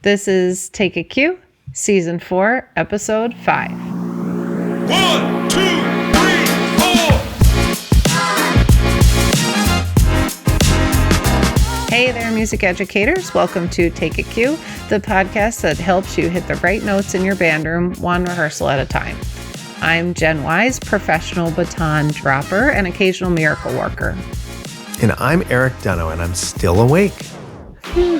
This is Take a Cue, Season 4, Episode 5. 1, 2, 3, 4. Hey there, music educators. Welcome to Take a Cue, the podcast that helps you hit the right notes in your band room, one rehearsal at a time. I'm Jen Wise, professional baton dropper and occasional miracle worker. And I'm Erik Dunno, and I'm still awake.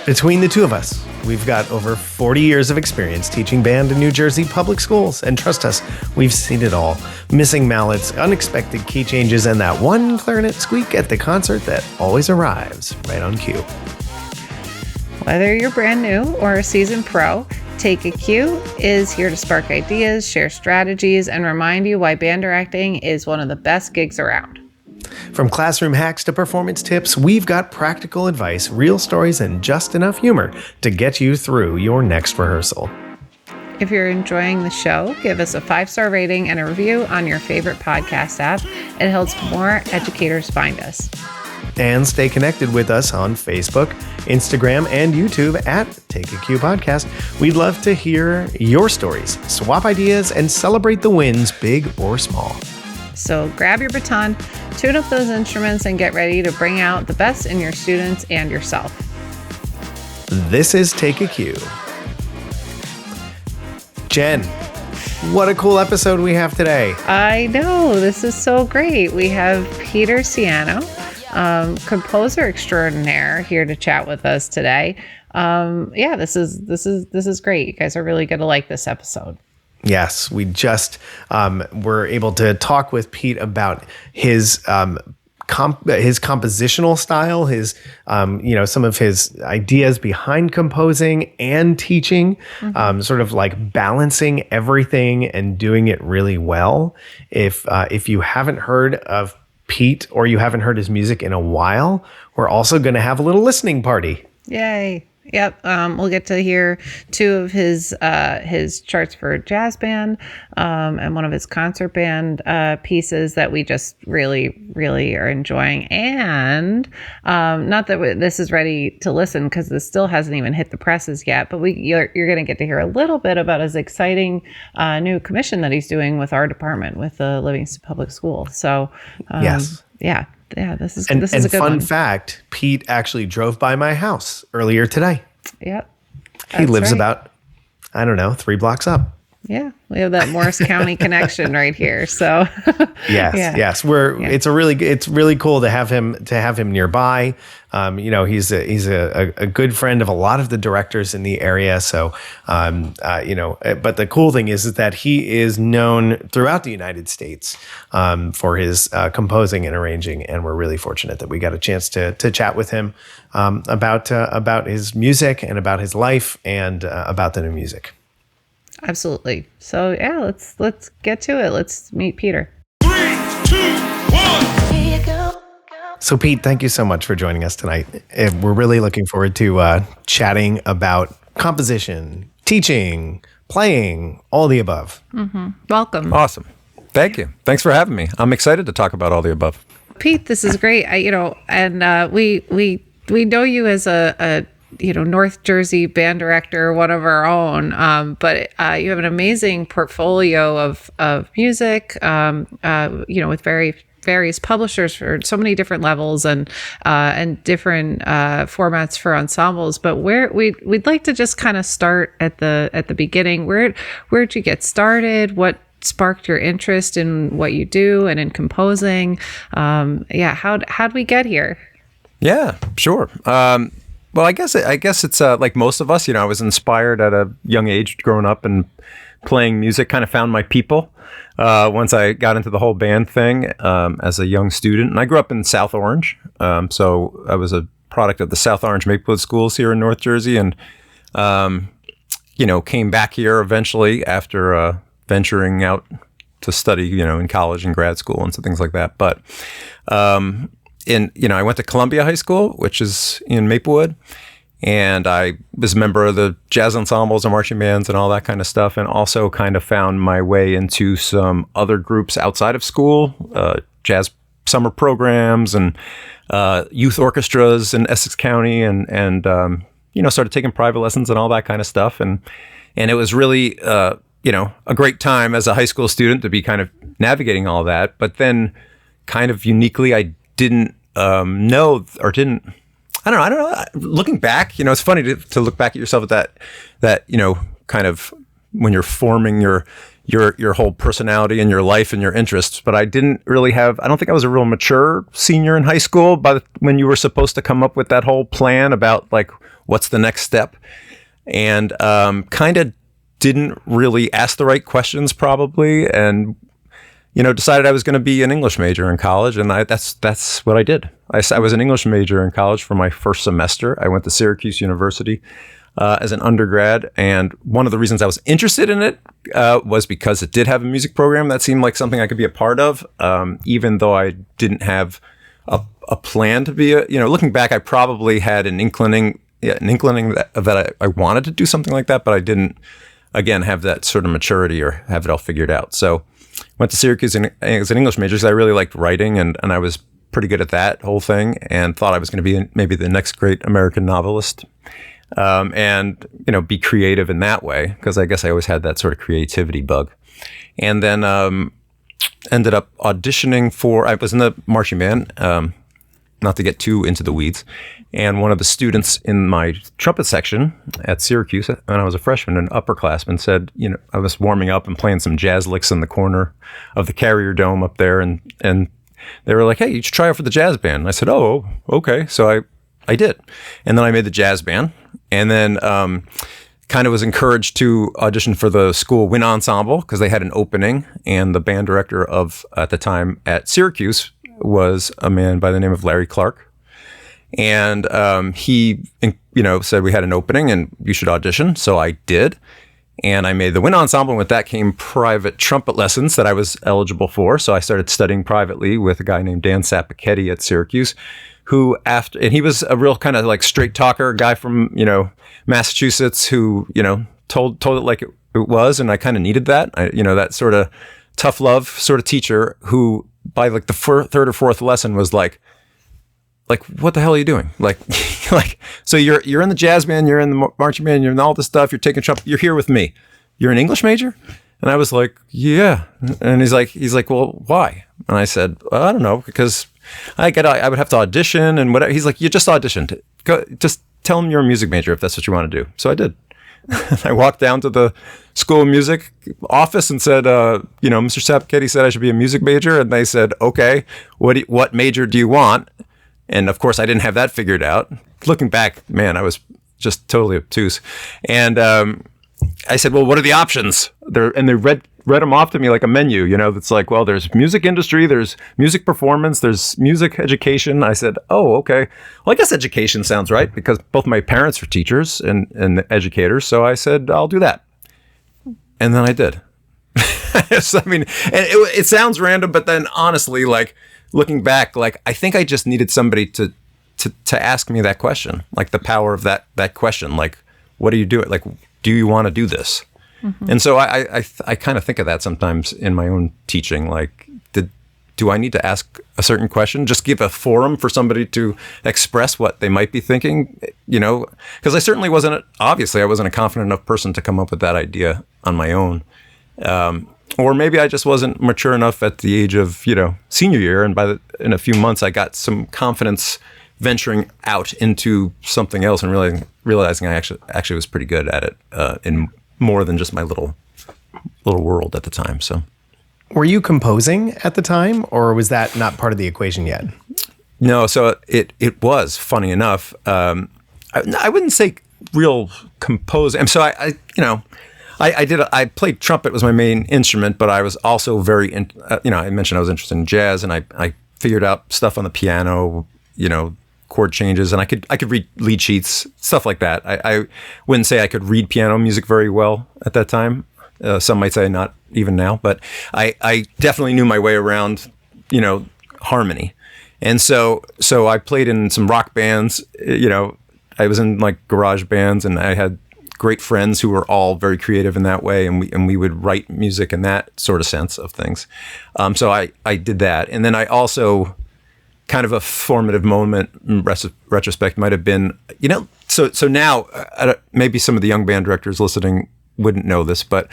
Between the two of us, we've got over 40 years of experience teaching band in New Jersey public schools. And trust us, we've seen it all. Missing mallets, unexpected key changes, and that one clarinet squeak at the concert that always arrives right on cue. Whether you're brand new or a seasoned pro, Take a Cue is here to spark ideas, share strategies, and remind you why band directing is one of the best gigs around. From classroom hacks to performance tips, we've got practical advice, real stories, and just enough humor to get you through your next rehearsal. If you're enjoying the show, give us a 5-star rating and a review on your favorite podcast app. It helps more educators find us. And stay connected with us on Facebook, Instagram, and YouTube at Take a Cue Podcast. We'd love to hear your stories, swap ideas, and celebrate the wins, big or small. So grab your baton, tune up those instruments, and get ready to bring out the best in your students and yourself. This is Take a Cue. Jen, what a cool episode we have today. I know, this is so great. We have Peter Sciaino, composer extraordinaire, here to chat with us today. This is great. You guys are really going to like this episode. Yes, we just were able to talk with Pete about his compositional style, his some of his ideas behind composing and teaching, sort of like balancing everything and doing it really well. If you haven't heard of Pete or you haven't heard his music in a while, we're also going to have a little listening party. Yay. Yep. We'll get to hear 2 of his charts for jazz band, and one of his concert band, pieces that we just really, really are enjoying. And, not that this is ready to listen because this still hasn't even hit the presses yet, but you're going to get to hear a little bit about his exciting, new commission that he's doing with our department with the Livingston Public School. So, yes. Yeah. Yeah, this is a good fun one. fact, Pete actually drove by my house earlier today. Yep. He lives about, 3 blocks up. Yeah, we have that Morris County connection right here. So yes. It's really cool to have him nearby. He's a good friend of a lot of the directors in the area. So, but the cool thing is that he is known throughout the United States for his composing and arranging, and we're really fortunate that we got a chance to chat with him about his music and about his life and about the new music. Absolutely. So yeah, let's get to it. Let's meet Peter. 3, 2, 1. Here you go. So Pete, thank you so much for joining us tonight. We're really looking forward to chatting about composition, teaching, playing, all the above. Mm-hmm. Welcome. Awesome. Thank you. Thanks for having me. I'm excited to talk about all the above. Pete, this is great. We know you as a North Jersey band director, one of our own, but you have an amazing portfolio of music, with various publishers for so many different levels and different formats for ensembles. But we'd like to just kind of start at the beginning. Where'd you get started? What sparked your interest in what you do and in composing? How'd we get here? Yeah, sure. Well, I guess it's like most of us. I was inspired at a young age growing up and playing music. Kind of found my people once I got into the whole band thing as a young student. And I grew up in South Orange, so I was a product of the South Orange Maplewood schools here in North Jersey, and came back here eventually after venturing out to study, in college and grad school and some things like that. But I went to Columbia High School, which is in Maplewood, and I was a member of the jazz ensembles and marching bands and all that kind of stuff, and also kind of found my way into some other groups outside of school, jazz summer programs and youth orchestras in Essex County, and started taking private lessons and all that kind of stuff. And it was really, a great time as a high school student to be kind of navigating all that. But then kind of uniquely, I didn't know or didn't, I don't know. Looking back, it's funny to look back at yourself at that, kind of when you're forming your whole personality and your life and your interests. But I didn't really I don't think I was a real mature senior in high school when you were supposed to come up with that whole plan about like, what's the next step? And kind of didn't really ask the right questions probably. And, decided I was going to be an English major in college. And that's what I did. I was an English major in college for my first semester. I went to Syracuse University as an undergrad. And one of the reasons I was interested in it was because it did have a music program that seemed like something I could be a part of, even though I didn't have a plan to be looking back, I probably had an inkling that I wanted to do something like that, but I didn't, again, have that sort of maturity or have it all figured out. So went to Syracuse as an English major because I really liked writing and I was pretty good at that whole thing and thought I was going to be maybe the next great American novelist. And, be creative in that way, because I guess I always had that sort of creativity bug. And then ended up auditioning I was in the marching band, not to get too into the weeds. And one of the students in my trumpet section at Syracuse, when I was a freshman, an upperclassman, said, I was warming up and playing some jazz licks in the corner of the Carrier Dome up there. And they were like, hey, you should try out for the jazz band. And I said, oh, okay. So I did. And then I made the jazz band. And then kind of was encouraged to audition for the school wind ensemble because they had an opening. And the band director at the time at Syracuse was a man by the name of Larry Clark. And he, said we had an opening and you should audition. So I did. And I made the wind ensemble. And with that came private trumpet lessons that I was eligible for. So I started studying privately with a guy named Dan Sapichetti at Syracuse, and he was a real kind of like straight talker, guy from, Massachusetts who, told it like it was. And I kind of needed that, that sort of tough love sort of teacher who by like the third or fourth lesson was like, what the hell are you doing? Like, so you're in the jazz band, you're in the marching band, you're in all this stuff, you're taking trumpet, you're here with me. You're an English major? And I was like, yeah. And he's like, well, why? And I said, well, I don't know, because I would have to audition and whatever. He's like, you just auditioned. Go, just tell him you're a music major if that's what you want to do. So I did. I walked down to the School of Music office and said, Mr. Sapichetti said I should be a music major. And they said, okay, what major do you want? And of course, I didn't have that figured out. Looking back, man, I was just totally obtuse. And I said, well, what are the options? And they read them off to me like a menu, that's like, well, there's music industry, there's music performance, there's music education. I said, oh, okay. Well, I guess education sounds right because both my parents are teachers and educators. So I said, I'll do that. And then I did. So, I mean, and it sounds random, but then honestly, like, looking back, like, I think I just needed somebody to ask me that question, like the power of that question, like, what do you do? Like, do you want to do this? Mm-hmm. And so I kind of think of that sometimes in my own teaching, like, do I need to ask a certain question? Just give a forum for somebody to express what they might be thinking, because I certainly wasn't a confident enough person to come up with that idea on my own. Or maybe I just wasn't mature enough at the age of, senior year. And in a few months, I got some confidence venturing out into something else and realizing I actually was pretty good at it in more than just my little world at the time. So, were you composing at the time, or was that not part of the equation yet? No. So it was, funny enough. I wouldn't say real composing. And so I played trumpet was my main instrument, but I was also I mentioned I was interested in jazz, and I figured out stuff on the piano, chord changes, and I could read lead sheets, stuff like that. I wouldn't say I could read piano music very well at that time. Some might say not even now, but I definitely knew my way around, harmony. And so I played in some rock bands, I was in like garage bands, and I had great friends who were all very creative in that way, and we would write music in that sort of sense of things. So I did that, and then I also kind of a formative moment in retrospect might have been, so now maybe some of the young band directors listening wouldn't know this, but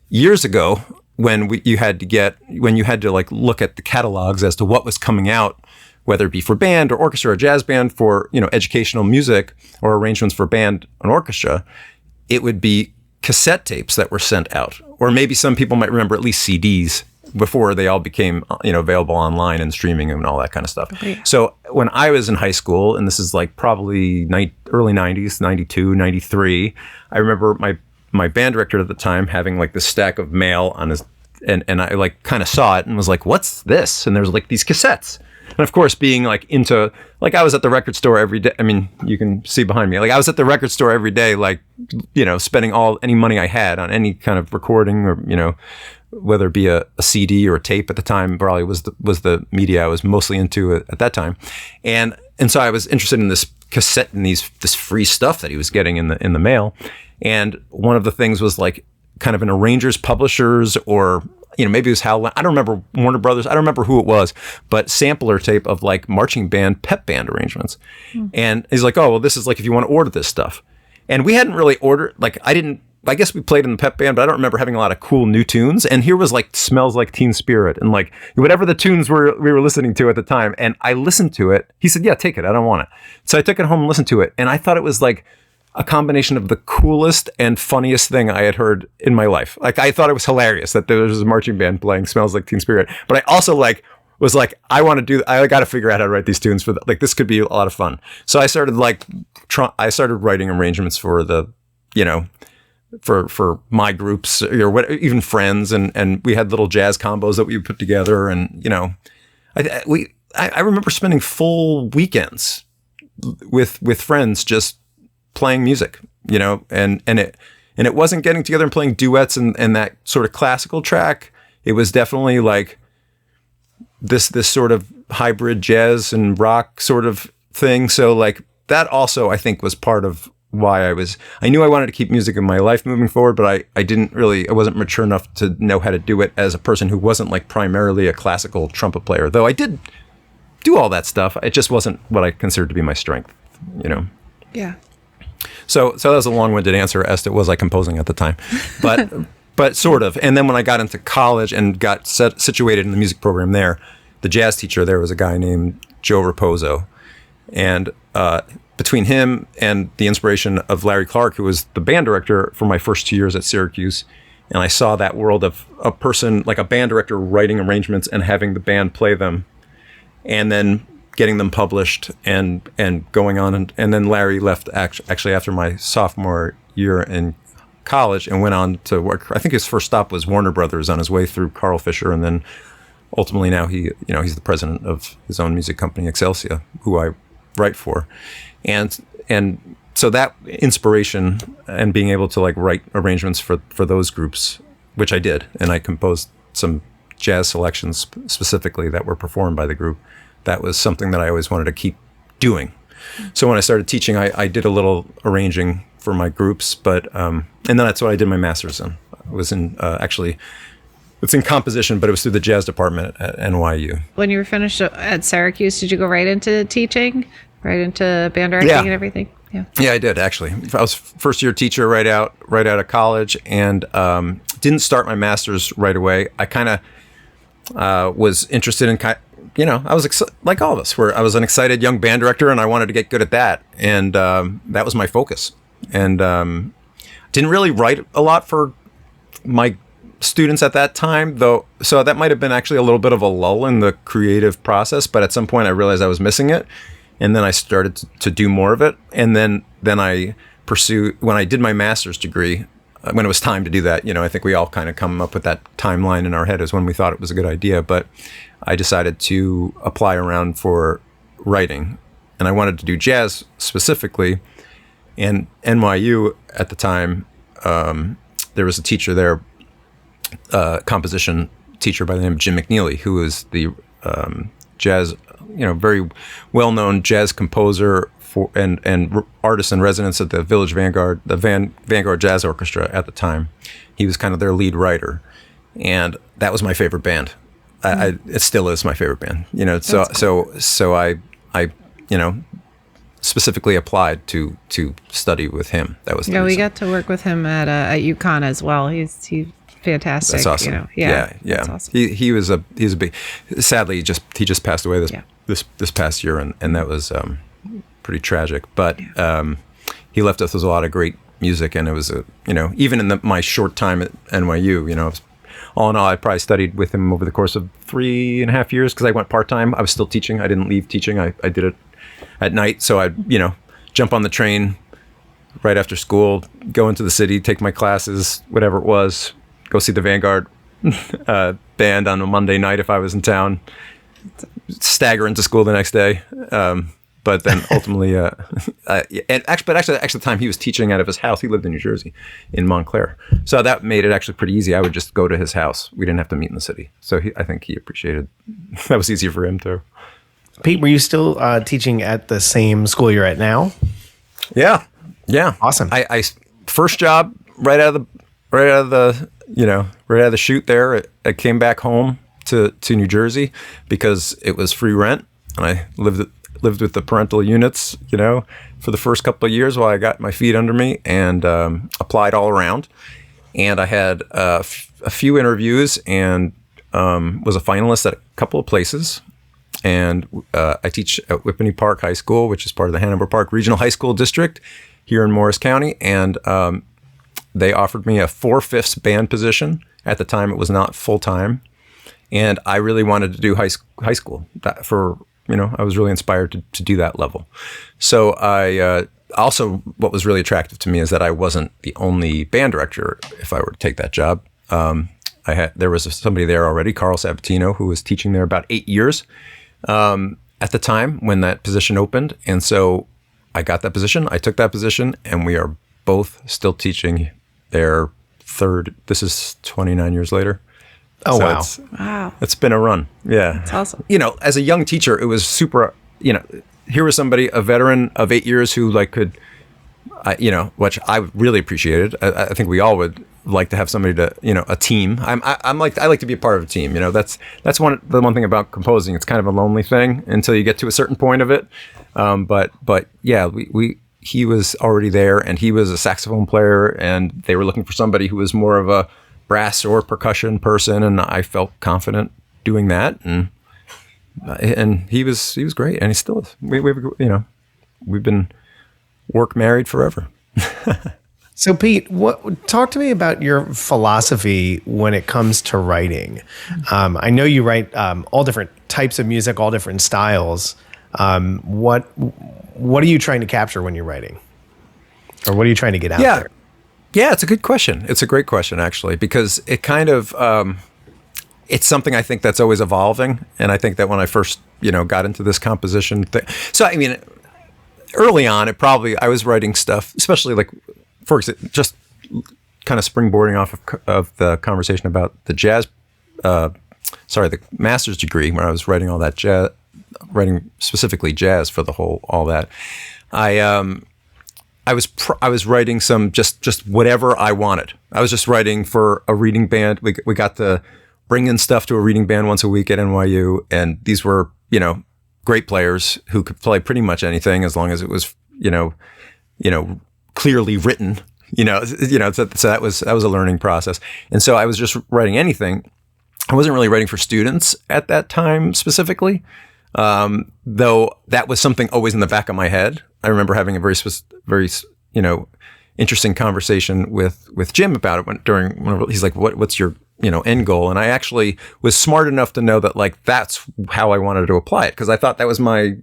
years ago when you had to like look at the catalogs as to what was coming out, whether it be for band or orchestra or jazz band, for, you know, educational music or arrangements for band and orchestra, it would be cassette tapes that were sent out, or maybe some people might remember at least CDs before they all became, you know, available online and streaming and all that kind of stuff. Okay. So when I was in high school, and this is like probably early 90s, 92, 93, I remember my band director at the time having like this stack of mail on his, and I like kind of saw it and was like, what's this? And there's like these cassettes. And of course, being like into, like I was at the record store every day. I mean, you can see behind me, like I was at the record store every day, like, you know, spending any money I had on any kind of recording, or, you know, whether it be a CD or a tape at the time, probably was the media I was mostly into at that time. And so I was interested in this cassette and this free stuff that he was getting in the mail. And one of the things was like kind of an arrangers, publishers, or, you know, maybe it was Hal. I don't remember, Warner Brothers. I don't remember who it was, but sampler tape of like marching band, pep band arrangements. And he's like, oh, well, this is like if you want to order this stuff. And we hadn't really ordered, like I guess we played in the pep band, but I don't remember having a lot of cool new tunes. And here was like Smells Like Teen Spirit and like whatever the tunes we were listening to at the time. And I listened to it. He said, yeah, take it. I don't want it. So I took it home and listened to it. And I thought it was like a combination of the coolest and funniest thing I had heard in my life. Like, I thought it was hilarious that there was a marching band playing Smells Like Teen Spirit. But I also was like, I got to figure out how to write these tunes for like, this could be a lot of fun. So I started I started writing arrangements for the, you know, for my groups or what, even friends. And we had little jazz combos that we would put together. And, you know, I remember spending full weekends with friends just playing music, you know, and it wasn't getting together and playing duets and that sort of classical track. It was definitely like this sort of hybrid jazz and rock sort of thing. So like that also, I think, was part of why I knew I wanted to keep music in my life moving forward, but I wasn't mature enough to know how to do it as a person who wasn't like primarily a classical trumpet player, though I did do all that stuff. It just wasn't what I considered to be my strength, you know? Yeah. So that was a long-winded answer as to was I composing at the time, but sort of. And then when I got into college and got situated in the music program there, the jazz teacher there was a guy named Joe Raposo, and between him and the inspiration of Larry Clark, who was the band director for my first 2 years at Syracuse, and I saw that world of a person like a band director writing arrangements and having the band play them, and then getting them published and going on. And then Larry left actually after my sophomore year in college and went on to work. I think his first stop was Warner Brothers on his way through Carl Fisher. And then ultimately now he's the president of his own music company, Excelsia, who I write for. And so that inspiration and being able to like write arrangements for those groups, which I did, and I composed some jazz selections specifically that were performed by the group. That was something that I always wanted to keep doing. So when I started teaching, I did a little arranging for my groups, but and then that's what I did my master's in. I was in it's in composition, but it was through the jazz department at NYU. When you were finished at Syracuse, did you go right into teaching, right into band directing and everything? Yeah, I did actually. I was first year teacher right out of college, and didn't start my master's right away. I kind of was interested in I was like all of us, where I was an excited young band director and I wanted to get good at that. And that was my focus. And didn't really write a lot for my students at that time, though. So that might have been actually a little bit of a lull in the creative process. But at some point I realized I was missing it. And then I started to do more of it. And then I pursued, when I did my master's degree, when it was time to do that, I think we all kind of come up with that timeline in our head as when we thought it was a good idea. But I decided to apply around for writing, and I wanted to do jazz specifically. And NYU at the time, there was a teacher there, composition teacher by the name of Jim McNeely, who was the jazz, very well-known jazz composer and artist in residence at the Village Vanguard, the Vanguard Jazz Orchestra at the time. He was kind of their lead writer, and that was my favorite band. It still is my favorite band. So I specifically applied to study with him. That was the we reason. got to work with him at UConn as well. He's fantastic. That's awesome. Yeah. That's awesome. He was a big. Sadly, he just passed away this past year, and that was pretty tragic. But he left us with a lot of great music, and it was even in my short time at NYU, all in all, I probably studied with him over the course of 3.5 years because I went part-time. I was still teaching. I didn't leave teaching. I did it at night. So I'd, jump on the train right after school, go into the city, take my classes, whatever it was, go see the Vanguard band on a Monday night if I was in town, stagger into school the next day. But then ultimately, but actually at the time he was teaching out of his house. He lived in New Jersey, in Montclair. So that made it actually pretty easy. I would just go to his house. We didn't have to meet in the city. So I think he appreciated that was easier for him too. Pete, were you still teaching at the same school you're at now? Yeah. Awesome. I first job right out of the chute there. I came back home to New Jersey because it was free rent, and I lived with the parental units, for the first couple of years while I got my feet under me, and applied all around. And I had a few interviews and was a finalist at a couple of places. And I teach at Whippany Park High School, which is part of the Hanover Park Regional High School District here in Morris County. And they offered me a 4/5 band position. At the time, it was not full-time. And I really wanted to do high school I was really inspired to do that level. So I also, what was really attractive to me is that I wasn't the only band director if I were to take that job. There was somebody there already, Carl Sabatino, who was teaching there about 8 years at the time when that position opened. And so I got that position, I took that position, and we are both still teaching there this is 29 years later. Oh, so wow. Wow. It's been a run. Yeah. That's awesome. As a young teacher, it was super, here was somebody, a veteran of 8 years who could, which I really appreciated. I think we all would like to have somebody to, a team. I like to be a part of a team. That's the one thing about composing. It's kind of a lonely thing until you get to a certain point of it. But yeah, he was already there, and he was a saxophone player, and they were looking for somebody who was more of a brass or percussion person, and I felt confident doing that, and he was great, and he still is. We've been married forever. So Pete, talk to me about your philosophy when it comes to writing. I know you write all different types of music, all different styles. What are you trying to capture when you're writing, or what are you trying to get out there? Yeah, it's a good question. It's a great question, actually, because it kind of, it's something I think that's always evolving. And I think that when I first, got into this composition thing, so I mean, early on, I was writing stuff, especially for example, just kind of springboarding off of the conversation about the the master's degree, where I was writing all that jazz, writing specifically jazz for all that. I was writing some just whatever I wanted. I was just writing for a reading band. We got to bring in stuff to a reading band once a week at NYU, and these were great players who could play pretty much anything as long as it was clearly written. So that was a learning process. And so I was just writing anything. I wasn't really writing for students at that time specifically, though that was something always in the back of my head. I remember having a very interesting conversation with Jim about it he's like, what's your end goal? And I actually was smart enough to know that that's how I wanted to apply it, because I thought that was my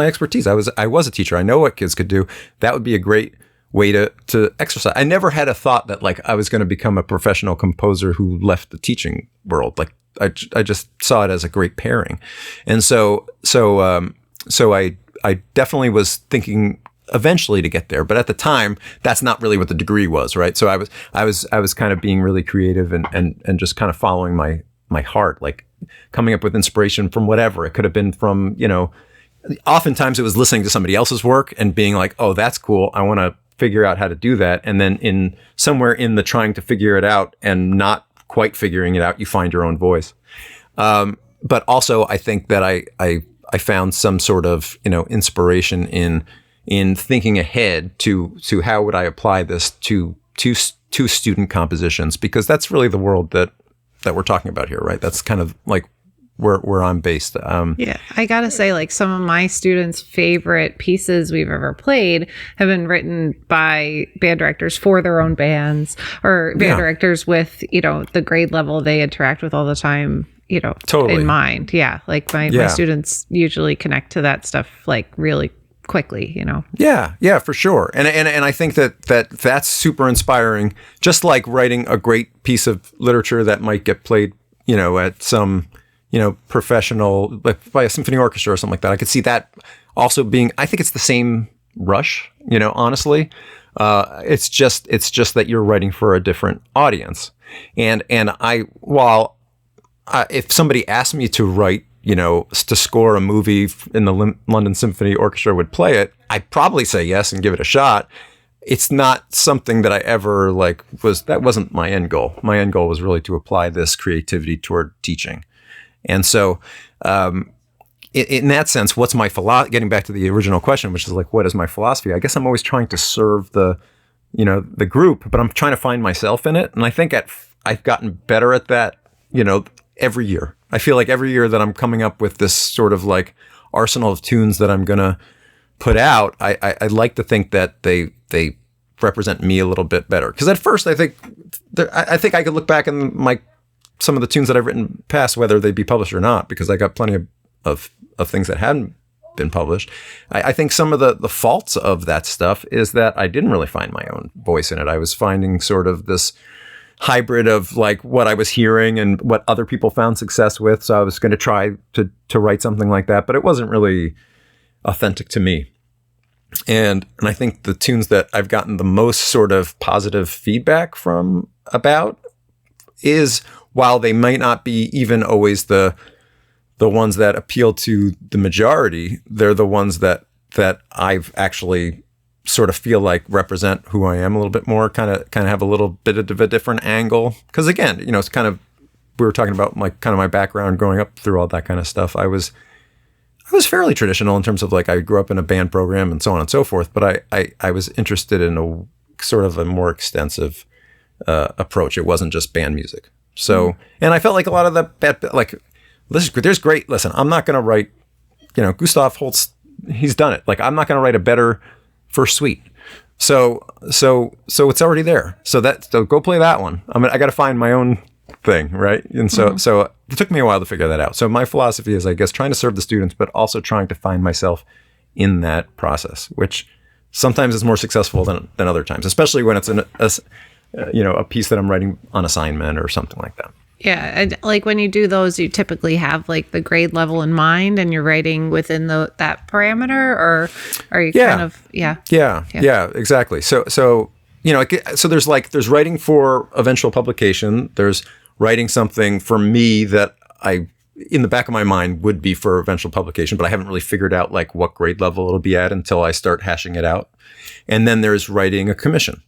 expertise. I was a teacher. I know what kids could do. That would be a great way to exercise. I never had a thought that I was going to become a professional composer who left the teaching world. I just saw it as a great pairing. And so I definitely was thinking eventually to get there, but at the time, that's not really what the degree was, right? So I was kind of being really creative and just kind of following my heart, coming up with inspiration from whatever. It could have been from, oftentimes it was listening to somebody else's work and being like, oh, that's cool. I want to figure out how to do that. And then somewhere in the trying to figure it out and not quite figuring it out, you find your own voice. But also I think that I I found some sort of, inspiration in thinking ahead to how would I apply this to student compositions, because that's really the world that we're talking about here, right? That's kind of like where I'm based. Yeah, I gotta say, like, some of my students' favorite pieces we've ever played have been written by band directors for their own bands, or band directors with, the grade level they interact with all the time, Totally. in mind. Yeah, like my students usually connect to that stuff like really quickly, Yeah, for sure. And I think that's super inspiring. Just like writing a great piece of literature that might get played, at some professional, like by a symphony orchestra or something like that. I could see that also being, I think it's the same rush, honestly. It's just that you're writing for a different audience. And if somebody asked me to write, to score a movie in the London Symphony Orchestra would play it, I'd probably say yes and give it a shot. It's not something that I ever that wasn't my end goal. My end goal was really to apply this creativity toward teaching. And so, in that sense, what's my philosophy? Getting back to the original question, which is like, what is my philosophy? I guess I'm always trying to serve the group, but I'm trying to find myself in it. And I think I've gotten better at that, every year. I feel like every year that I'm coming up with this sort of like arsenal of tunes that I'm gonna put out, I like to think that they represent me a little bit better. Because at first, I think I could look back in some of the tunes that I've written past, whether they be published or not, because I got plenty of things that hadn't been published. I think some of the faults of that stuff is that I didn't really find my own voice in it. I was finding sort of this hybrid of like what I was hearing and what other people found success with. So I was going to try to write something like that, but it wasn't really authentic to me. And I think the tunes that I've gotten the most sort of positive feedback from about is, while they might not be even always the ones that appeal to the majority, they're the ones that I've actually sort of feel like represent who I am a little bit more, kind of have a little bit of a different angle. Because again, it's kind of, we were talking about like kind of my background growing up through all that kind of stuff. I was fairly traditional in terms of like, I grew up in a band program and so on and so forth, but I was interested in a sort of a more extensive approach. It wasn't just band music. So, and I felt like a lot of the listen, I'm not going to write, Gustav Holst, he's done it. Like, I'm not going to write a better first suite. So it's already there. So go play that one. I got to find my own thing. Right. And so it took me a while to figure that out. So my philosophy is, I guess, trying to serve the students, but also trying to find myself in that process, which sometimes is more successful than other times, especially when it's a piece that I'm writing on assignment or something like that. Yeah, and like when you do those, you typically have like the grade level in mind, and you're writing within that parameter, or are you kind of Yeah, exactly. So there's writing for eventual publication. There's writing something for me that I, in the back of my mind, would be for eventual publication, but I haven't really figured out like what grade level it'll be at until I start hashing it out. And then there's writing a commission.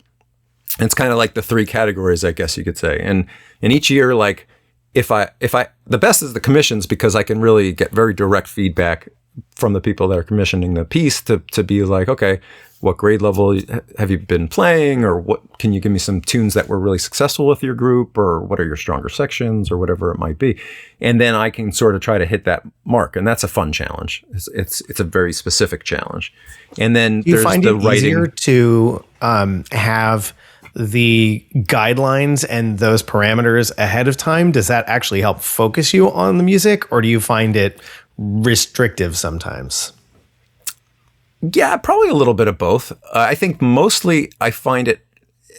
It's kind of like the three categories, I guess you could say. And each year, like if I the best is the commissions, because I can really get very direct feedback from the people that are commissioning the piece to be like, okay, what grade level have you been playing, or what can you give me some tunes that were really successful with your group, or what are your stronger sections, or whatever it might be. And then I can sort of try to hit that mark. And that's a fun challenge. It's a very specific challenge. And then you there's find the it writing. Easier to have the guidelines and those parameters ahead of time? Does that actually help focus you on the music, or do you find it restrictive sometimes? Yeah, probably a little bit of both. I think mostly I find it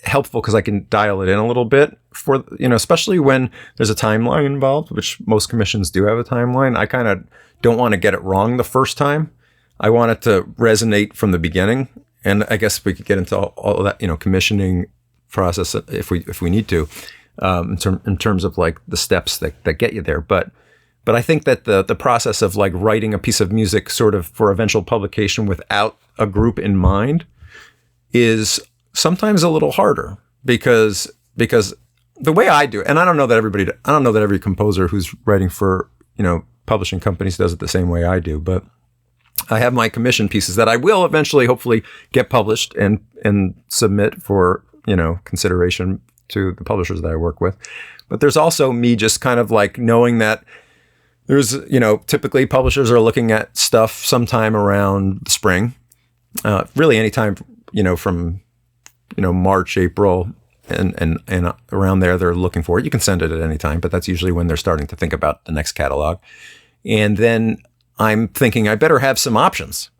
helpful because I can dial it in a little bit for, especially when there's a timeline involved, which most commissions do have a timeline. I kind of don't want to get it wrong the first time. I want it to resonate from the beginning. And I guess we could get into all of that, commissioning process if we need to, in terms of like the steps that get you there. But I think that the process of like writing a piece of music sort of for eventual publication without a group in mind is sometimes a little harder because the way I do it, and I don't know that every composer who's writing for, publishing companies does it the same way I do, but I have my commission pieces that I will eventually, hopefully, get published and submit for, consideration to the publishers that I work with. But there's also me just kind of like knowing that there's, typically publishers are looking at stuff sometime around the spring, really anytime, from, March, April, and around there, they're looking for it. You can send it at any time, but that's usually when they're starting to think about the next catalog. And then I'm thinking I better have some options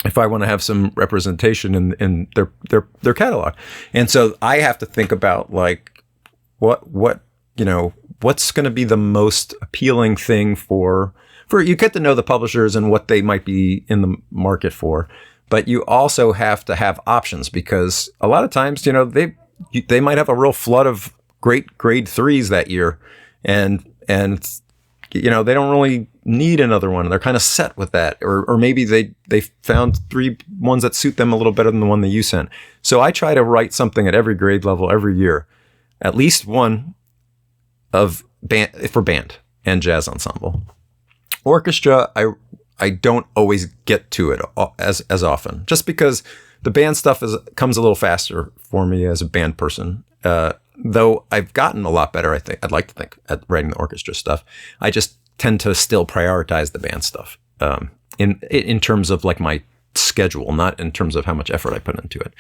if I want to have some representation in their catalog. And so I have to think about like what's going to be the most appealing thing for you get to know the publishers and what they might be in the market for, but you also have to have options because a lot of times, they might have a real flood of great grade 3s that year and they don't really need another one. They're kind of set with that. Or maybe they found 3 ones that suit them a little better than the one that you sent. So I try to write something at every grade level every year, at least one of for band and jazz ensemble. Orchestra, I don't always get to it as often, just because the band stuff comes a little faster for me as a band person. Though I've gotten a lot better, I'd like to think, at writing the orchestra stuff. I just tend to still prioritize the band stuff in terms of like my schedule, not in terms of how much effort I put into it.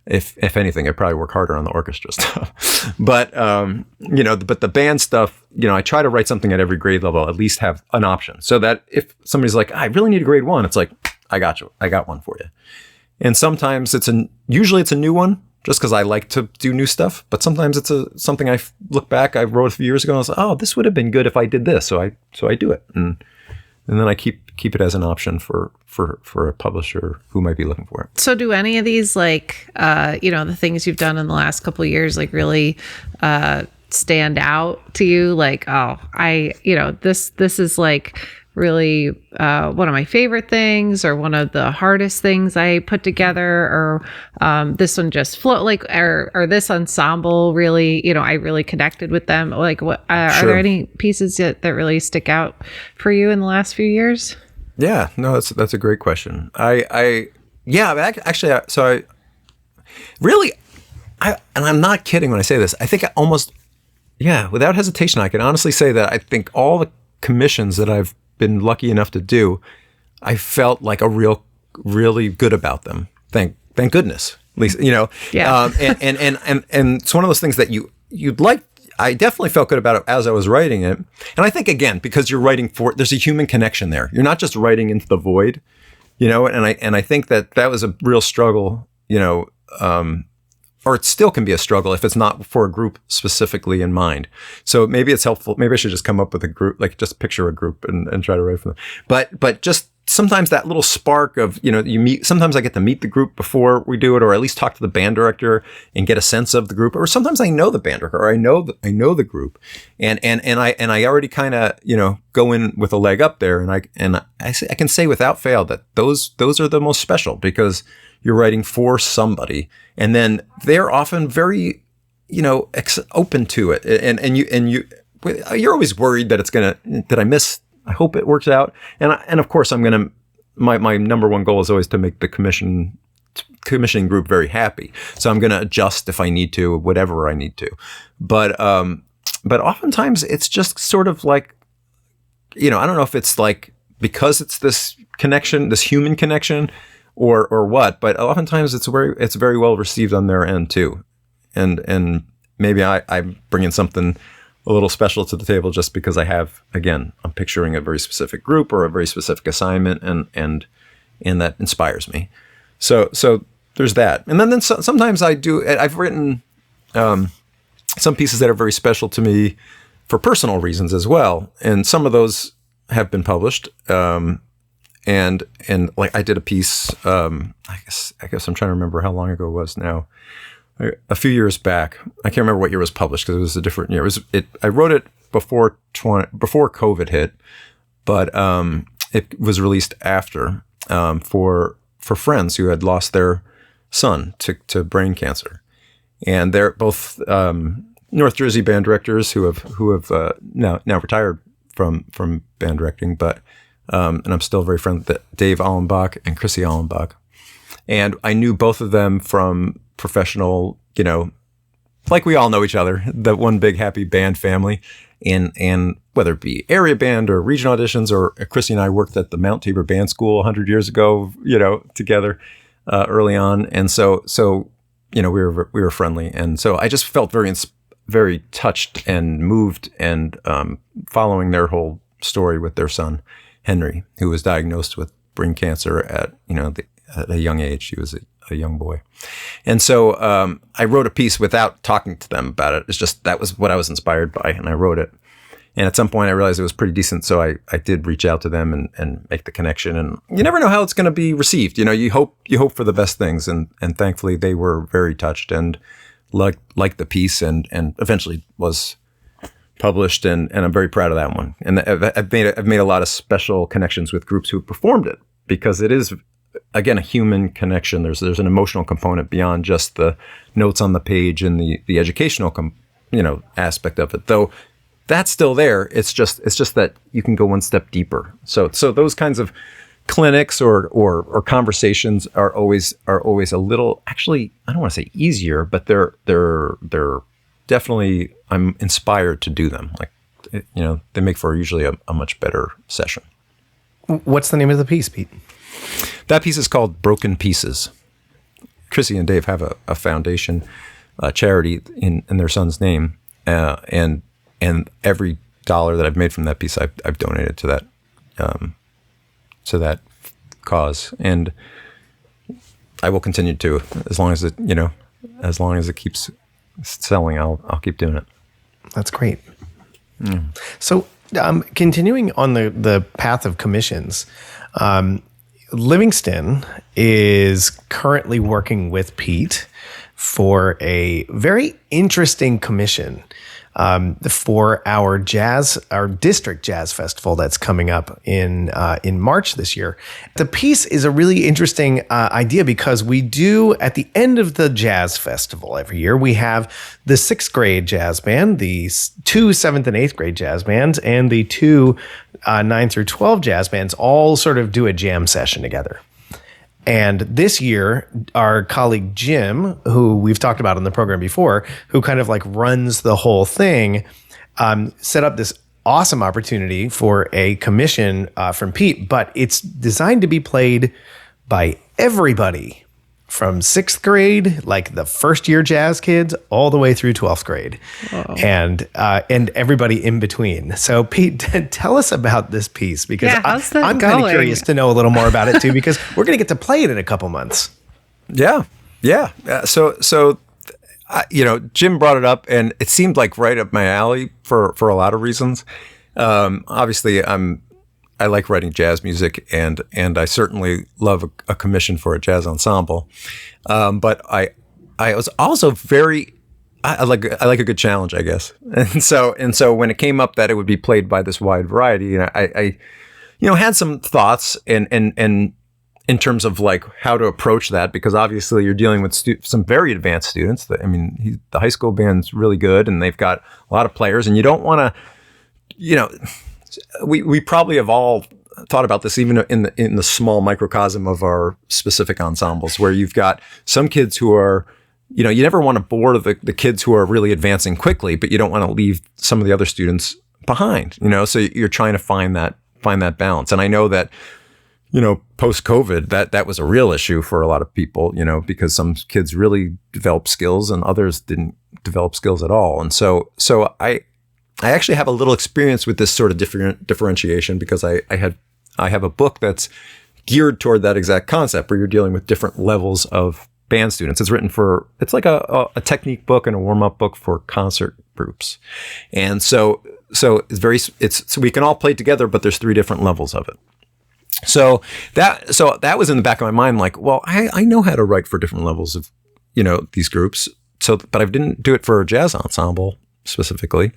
If anything, I probably work harder on the orchestra stuff. But but the band stuff, I try to write something at every grade level, at least have an option, so that if somebody's like, I really need a grade 1, it's like, I got you, I got one for you. And sometimes usually it's a new one, just because I like to do new stuff. But sometimes it's something I look back, I wrote a few years ago, and I was like, oh, this would have been good if I did this. So I do it, and then I keep it as an option for a publisher who might be looking for it. So do any of these, like, the things you've done in the last couple of years, like really stand out to you? Like, oh, this is like really one of my favorite things, or one of the hardest things I put together, or this one just flow, like, or this ensemble really, I really connected with them. Like, what are there any pieces that really stick out for you in the last few years? Yeah, no, that's a great question. And I'm not kidding when I say this. I think without hesitation, I can honestly say that I think all the commissions that I've been lucky enough to do, I felt like really good about them. Thank goodness, at least, Yeah. And it's one of those things that you'd like. I definitely felt good about it as I was writing it. And I think, again, because you're writing there's a human connection there. You're not just writing into the void, and I think that was a real struggle, or it still can be a struggle if it's not for a group specifically in mind. So maybe it's helpful. Maybe I should just come up with a group, like just picture a group and try to write for them. But just sometimes that little spark of, sometimes I get to meet the group before we do it, or at least talk to the band director and get a sense of the group. Or sometimes I know the band director, or I know the group, and I already kind of, go in with a leg up there. And I can say without fail that those are the most special, because you're writing for somebody, and then they're often very, open to it. And you're always worried that did I miss? I hope it works out. And of course, my number one goal is always to make the commissioning group very happy. So I'm going to adjust if I need to, whatever I need to. But oftentimes it's just sort of like, I don't know if it's like, because it's this connection, this human connection, or what, but oftentimes it's very well received on their end too. And maybe I'm bringing something a little special to the table just because I'm picturing a very specific group or a very specific assignment, and that inspires me. So there's that. And then sometimes I've written some pieces that are very special to me for personal reasons as well. And some of those have been published. And like I did a piece, I guess I'm trying to remember how long ago it was now. A few years back. I can't remember what year it was published because it was a different year. I wrote it before COVID hit, but it was released after, for friends who had lost their son to brain cancer. And they're both North Jersey band directors who have now retired from band directing, but and I'm still very friendly with Dave Allenbach and Chrissy Allenbach. And I knew both of them from professional, like we all know each other, the one big happy band family. And whether it be area band or regional auditions, or Chrissy and I worked at the Mount Tabor Band School 100 years ago, together early on. And so we were friendly. And so I just felt very touched and moved, and following their whole story with their son, Henry, who was diagnosed with brain cancer at a young age. He was a young boy. And so I wrote a piece without talking to them about it. It's just, that was what I was inspired by, and I wrote it. And at some point I realized it was pretty decent. So I did reach out to them and make the connection. And you never know how it's going to be received. You hope for the best things. And thankfully they were very touched and liked the piece, and eventually was published. And I'm very proud of that one. And I've made a lot of special connections with groups who performed it, because it is, again, a human connection. There's an emotional component beyond just the notes on the page and the educational aspect of it. Though that's still there. It's just that you can go one step deeper. So those kinds of clinics or conversations are always a little, actually, I don't want to say easier, but they're definitely, I'm inspired to do them. Like, they make for usually a much better session. What's the name of the piece, Pete? That piece is called Broken Pieces. Chrissy and Dave have a foundation, a charity in their son's name, and every dollar that I've made from that piece, I've donated to that cause, and I will continue to, as long as it keeps selling. I'll keep doing it. That's great. So, continuing on the path of commissions. Livingston is currently working with Pete for a very interesting commission for our district jazz festival that's coming up in March this year. The piece is a really interesting idea, because we do, at the end of the jazz festival every year, we have the 6th grade jazz band, the 2 7th and 8th grade jazz bands, and the 2 9 through 12 jazz bands all sort of do a jam session together. And this year, our colleague Jim, who we've talked about on the program before, who kind of like runs the whole thing, set up this awesome opportunity for a commission from Pete, but it's designed to be played by everybody from 6th grade, like the first year jazz kids, all the way through 12th grade. Whoa. And everybody in between. So Pete, tell us about this piece, because I'm kind of curious to know a little more about it too, because we're going to get to play it in a couple months. Yeah. So Jim brought it up, and it seemed like right up my alley for a lot of reasons. Obviously I like writing jazz music, and I certainly love a commission for a jazz ensemble. But I was also I like a good challenge, I guess. And so when it came up that it would be played by this wide variety, I had some thoughts and in terms of like how to approach that, because obviously you're dealing with some very advanced students. The high school band's really good, and they've got a lot of players, and you don't want to, we probably have all thought about this, even in the small microcosm of our specific ensembles, where you've got some kids who are, you never want to bore the kids who are really advancing quickly, but you don't want to leave some of the other students behind, so you're trying to find that balance. And I know that, post-COVID, that was a real issue for a lot of people, because some kids really developed skills and others didn't develop skills at all. And so I actually have a little experience with this sort of differentiation, because I have a book that's geared toward that exact concept, where you're dealing with different levels of band students. It's like a technique book and a warm-up book for concert groups. And so so we can all play together, but there's 3 different levels of it. So that was in the back of my mind, like, well, I know how to write for different levels of, these groups. But I didn't do it for a jazz ensemble specifically.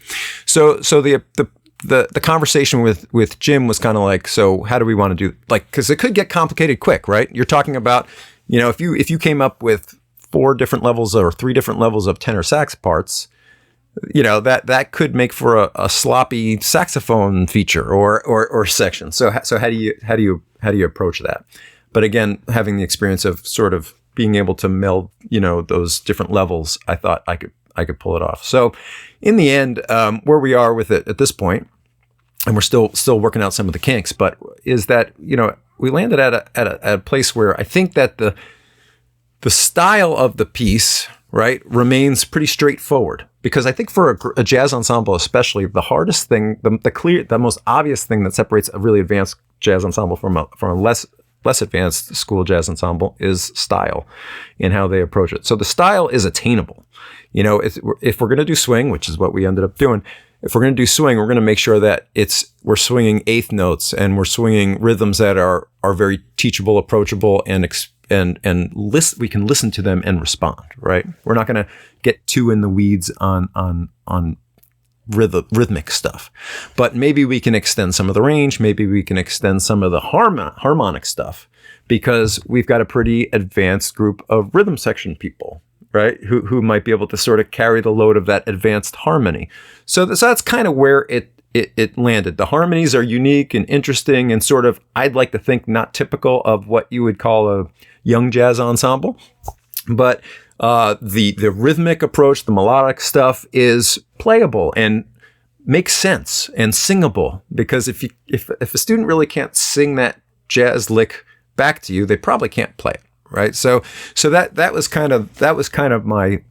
So the conversation with Jim was kind of like, so how do we want to do, like, because it could get complicated quick, right? You're talking about, if you came up with 4 different levels or 3 different levels of tenor sax parts, that could make for a sloppy saxophone feature or section. So how do you approach that? But again, having the experience of sort of being able to meld, those different levels, I thought I could pull it off. So in the end, where we are with it at this point, and we're still working out some of the kinks, but is that, we landed at a place where I think that the style of the piece, right, remains pretty straightforward. Because I think for a jazz ensemble, especially, the hardest thing, the most obvious thing that separates a really advanced jazz ensemble from a less advanced school jazz ensemble is style and how they approach it. So the style is attainable. If we're going to do swing, which is what we ended up doing, if we're going to do swing, we're going to make sure that we're swinging eighth notes and we're swinging rhythms that are very teachable, approachable, and we can listen to them and respond. Right? We're not going to get too in the weeds on rhythmic stuff, but maybe we can extend some of the range. Maybe we can extend some of the harmonic stuff, because we've got a pretty advanced group of rhythm section people, right? Who might be able to sort of carry the load of that advanced harmony. So that's kind of where it landed. The harmonies are unique and interesting and sort of, I'd like to think, not typical of what you would call a young jazz ensemble, but the rhythmic approach, the melodic stuff is playable and makes sense and singable, because if a student really can't sing that jazz lick back to you, they probably can't play it, right? So that was kind of my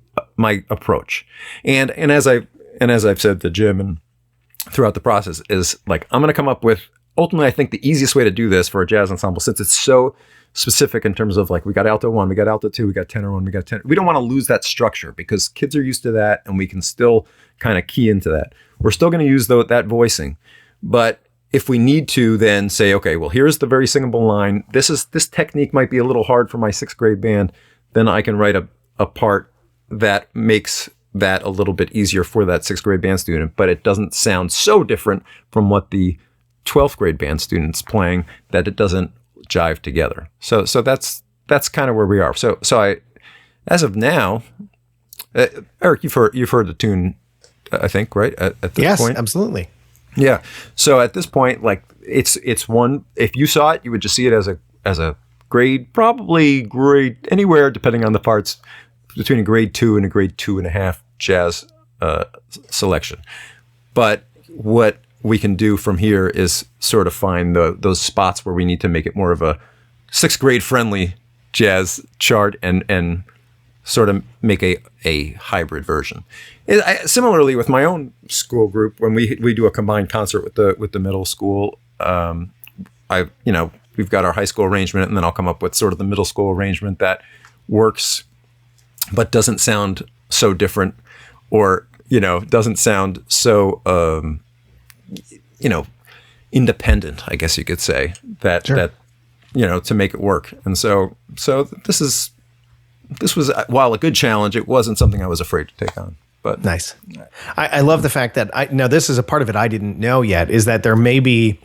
approach, and as I've said to Jim and throughout the process, is like, I'm going to come up with, ultimately, I think the easiest way to do this for a jazz ensemble, since it's so specific in terms of, like, we got alto 1, we got alto 2, we got tenor 1, we got tenor. We don't want to lose that structure, because kids are used to that and we can still kind of key into that. We're still going to use that voicing, but if we need to then say, okay, well, here's the very singable line. This technique might be a little hard for my 6th grade band. Then I can write a part that makes that a little bit easier for that 6th grade band student, but it doesn't sound so different from what the 12th grade band student's playing that it doesn't jive together. So that's kind of where we are. So I, as of now, Erik, you've heard the tune, I think, right? At this point? Yes, absolutely. Yeah. So at this point, like, it's one, if you saw it, you would just see it as a grade, probably grade anywhere, depending on the parts, between a grade 2 and a grade 2.5 jazz selection. But what we can do from here is sort of find those spots where we need to make it more of a 6th grade friendly jazz chart and sort of make a hybrid version. Similarly, with my own school group, when we do a combined concert with the middle school, we've got our high school arrangement, and then I'll come up with sort of the middle school arrangement that works, but doesn't sound so different, or doesn't sound so independent, I guess you could say, that Sure. that to make it work. And so this was, while a good challenge, it wasn't something I was afraid to take on. But Nice. I love the fact that now this is a part of it I didn't know yet, is that there may be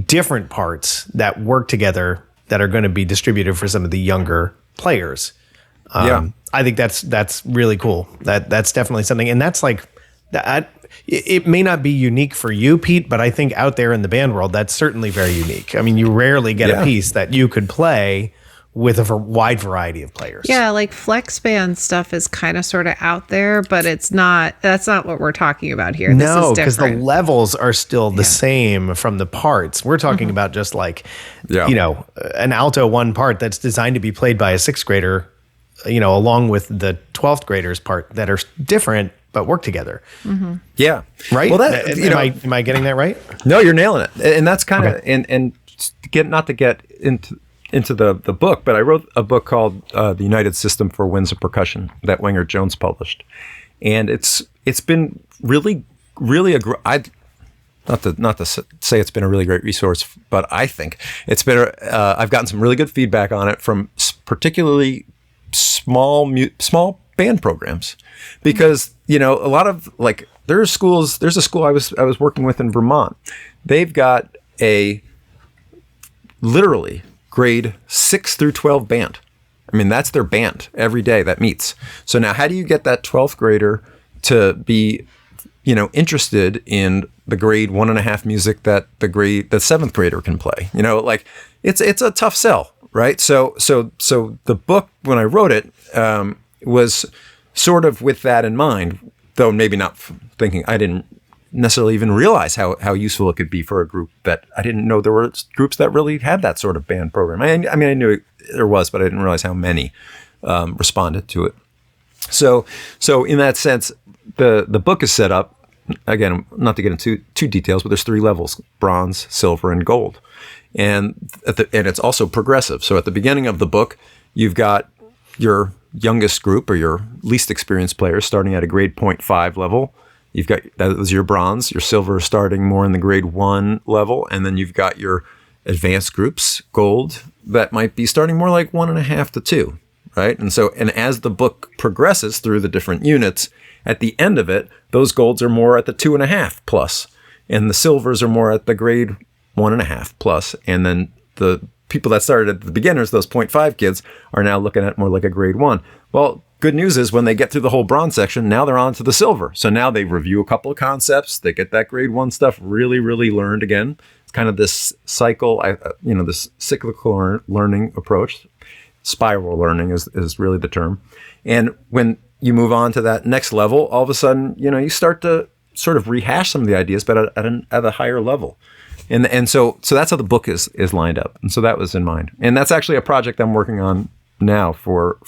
different parts that work together that are going to be distributed for some of the younger players. Yeah. I think that's really cool. That's definitely something. And that's like that. It may not be unique for you, Pete, but I think out there in the band world, that's certainly very unique. I mean, you rarely get a piece that you could play with a wide variety of players. Yeah, like flex band stuff is kind of sort of out there, but that's not what we're talking about here. No, this is because the different. levels are still the same from the parts. We're talking about just like, an alto 1 part that's designed to be played by a 6th grader, along with the 12th graders part that are different but work together. Yeah. Right? Well, that, am I getting that right? No, you're nailing it. And that's kind of, and not to get into the book, but I wrote a book called The United System for Winds of Percussion that Wenger Jones published. And it's been really, really not to say it's been a really great resource, but I think it's been, I've gotten some really good feedback on it from particularly small band programs, because, a lot of, like, there's a school I was working with in Vermont. They've got a literally grade 6 through 12 band. I mean, that's their band every day that meets. So now how do you get that 12th grader to be, interested in the grade 1.5 music that the seventh grader can play. Like it's a tough sell, right? So the book, when I wrote it, was sort of with that in mind, though maybe not thinking, I didn't necessarily even realize how useful it could be for a group that I didn't know there were groups that really had that sort of band program. I mean, I knew there was, but I didn't realize how many responded to it. So in that sense, the book is set up, again, not to get into too details, but there's 3 levels: bronze, silver, and gold. And it's also progressive. So at the beginning of the book, you've got your youngest group or your least experienced players starting at a grade 0.5 level. You've got, that was your bronze. Your silver starting more in the grade 1 level. And then you've got your advanced groups, gold, that might be starting more like 1.5 to 2, right? And as the book progresses through the different units, at the end of it, those golds are more at the 2.5 plus, and the silvers are more at the grade 1.5 plus. And then the people that started at the beginners, those 0.5 kids, are now looking at more like a grade 1. Well, good news is when they get through the whole bronze section, now they're on to the silver. So now they review a couple of concepts. They get that grade 1 stuff really, really learned again. It's kind of this cycle, this cyclical learning approach. Spiral learning is really the term. And when you move on to that next level, all of a sudden, you start to sort of rehash some of the ideas, but at a higher level. And so that's how the book is lined up. And so that was in mind. And that's actually a project I'm working on now for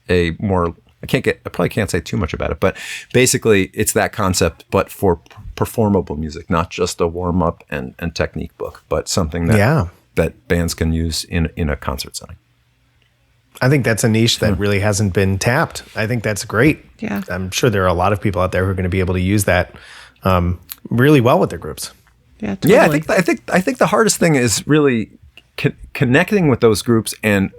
a more, I probably can't say too much about it, but basically it's that concept, but for performable music, not just a warm up and technique book, but something that bands can use in a concert setting. I think that's a niche that really hasn't been tapped. I think that's great. Yeah. I'm sure there are a lot of people out there who are going to be able to use that really well with their groups. Yeah, totally. Yeah, I think the hardest thing is really connecting with those groups and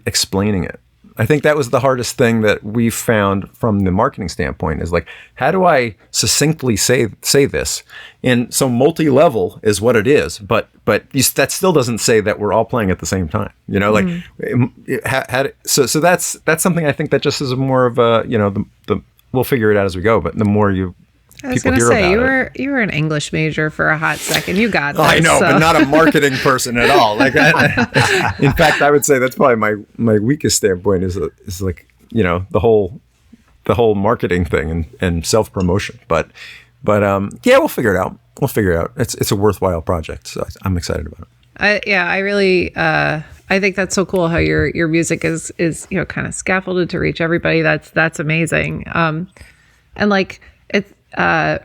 explaining it. I think that was the hardest thing that we found from the marketing standpoint, is like, how do I succinctly say this? And so multi-level is what it is, but that still doesn't say that we're all playing at the same time. So that's something I think that just is more of a, we'll figure it out as we go. But the more I was going to say, you were an English major for a hot second. You got this. I know, but not a marketing person at all. Like, in fact, I would say that's probably my weakest standpoint is like, the whole marketing thing and self promotion. But yeah, we'll figure it out. It's a worthwhile project, so I'm excited about it. I really I think that's so cool how your music is kind of scaffolded to reach everybody. That's amazing. And like it's.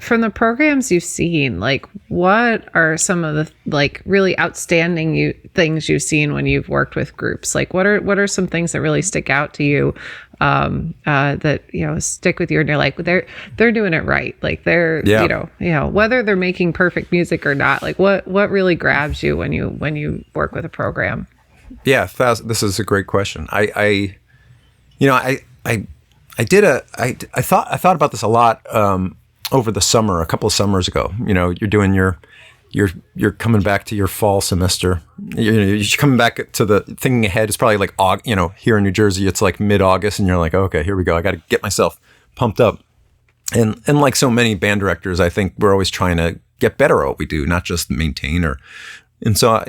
From the programs you've seen, like, what are some of the like really outstanding things you've seen when you've worked with groups? Like, what are some things that really stick out to you that stick with you, and you're like, they're doing it right, like they're whether they're making perfect music or not, like what really grabs you when you work with a program? Yeah, this is a great question. I thought about this a lot over the summer, a couple of summers ago. You're doing you're coming back to your fall semester. You're coming back to the thinking ahead. It's probably like, here in New Jersey, it's like mid-August, and you're like, okay, here we go. I got to get myself pumped up. And like so many band directors, I think we're always trying to get better at what we do, not just maintain and so,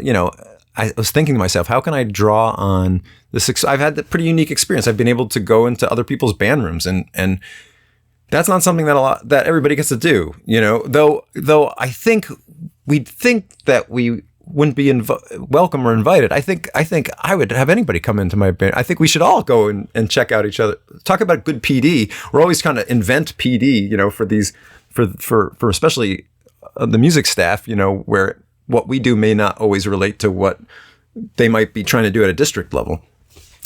I was thinking to myself, how can I draw on this? I've had a pretty unique experience. I've been able to go into other people's band rooms, and that's not something that everybody gets to do, though I think we'd think that we wouldn't be welcome or invited. I think I would have anybody come into my band. I think we should all go and check out each other. Talk about good PD. We're always trying to invent PD, for especially the music staff, where what we do may not always relate to what they might be trying to do at a district level.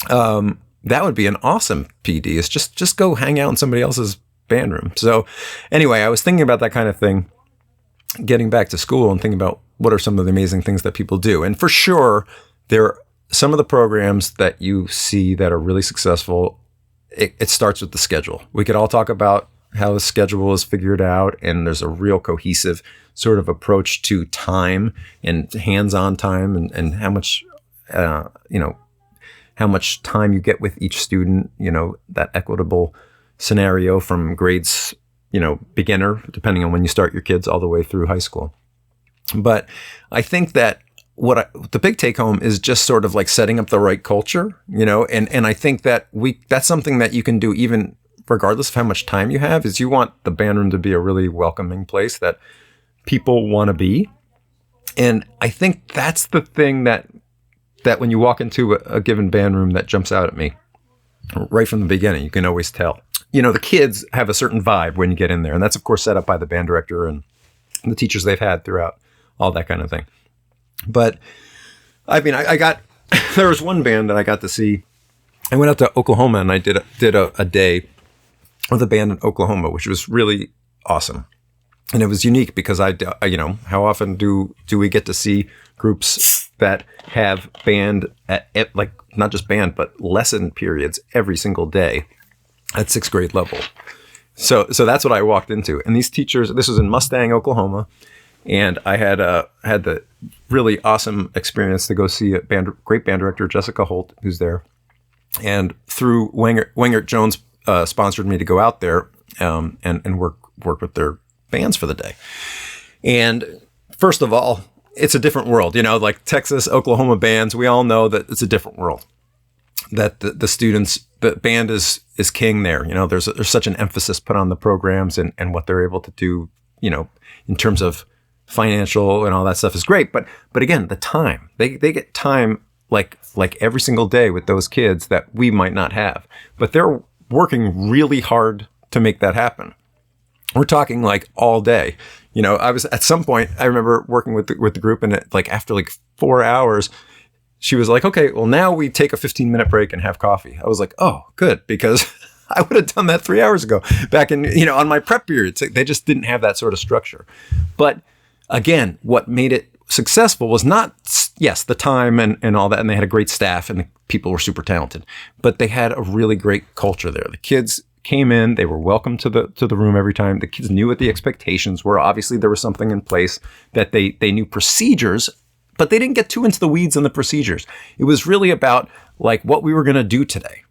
That would be an awesome PD. Is just go hang out in somebody else's band room. So anyway, I was thinking about that kind of thing, getting back to school and thinking about what are some of the amazing things that people do. And for sure, there are some of the programs that you see that are really successful. It starts with the schedule. We could all talk about how the schedule is figured out, and there's a real cohesive sort of approach to time and hands-on time and how much, how much time you get with each student, that equitable scenario from grades beginner, depending on when you start your kids, all the way through high school. But I think that the big take home is just sort of like setting up the right culture, and I think that that's something that you can do even regardless of how much time you have, is you want the band room to be a really welcoming place that people want to be. And I think that's the thing that when you walk into a given band room that jumps out at me right from the beginning. You can always tell. The kids have a certain vibe when you get in there, and that's of course set up by the band director and the teachers they've had throughout, all that kind of thing. But I mean, I got there was one band that I got to see. I went out to Oklahoma and I did a day with a band in Oklahoma, which was really awesome. And it was unique because how often do we get to see groups that have band at like not just band, but lesson periods every single day at 6th grade level. So that's what I walked into. And these teachers, this was in Mustang, Oklahoma. And I had the really awesome experience to go see great band director, Jessica Holt, who's there. And through Wengert Jones sponsored me to go out there and work with their bands for the day. And first of all, it's a different world, like Texas, Oklahoma bands. We all know that it's a different world. That the students, the band is king there. There's such an emphasis put on the programs and what they're able to do, in terms of financial and all that stuff is great. But again, the time, they get time like every single day with those kids that we might not have, but they're working really hard to make that happen. We're talking like all day. I was at some point, I remember working with the group, and after 4 hours, she was like, okay, well now we take a 15-minute break and have coffee. I was like, oh, good, because I would have done that 3 hours ago back in, on my prep periods. They just didn't have that sort of structure. But again, what made it successful was not, yes, the time and all that, and they had a great staff and the people were super talented, but they had a really great culture there. The kids came in, they were welcome to the room every time. The kids knew what the expectations were. Obviously, there was something in place that they knew procedures, but they didn't get too into the weeds on the procedures. It was really about what we were going to do today.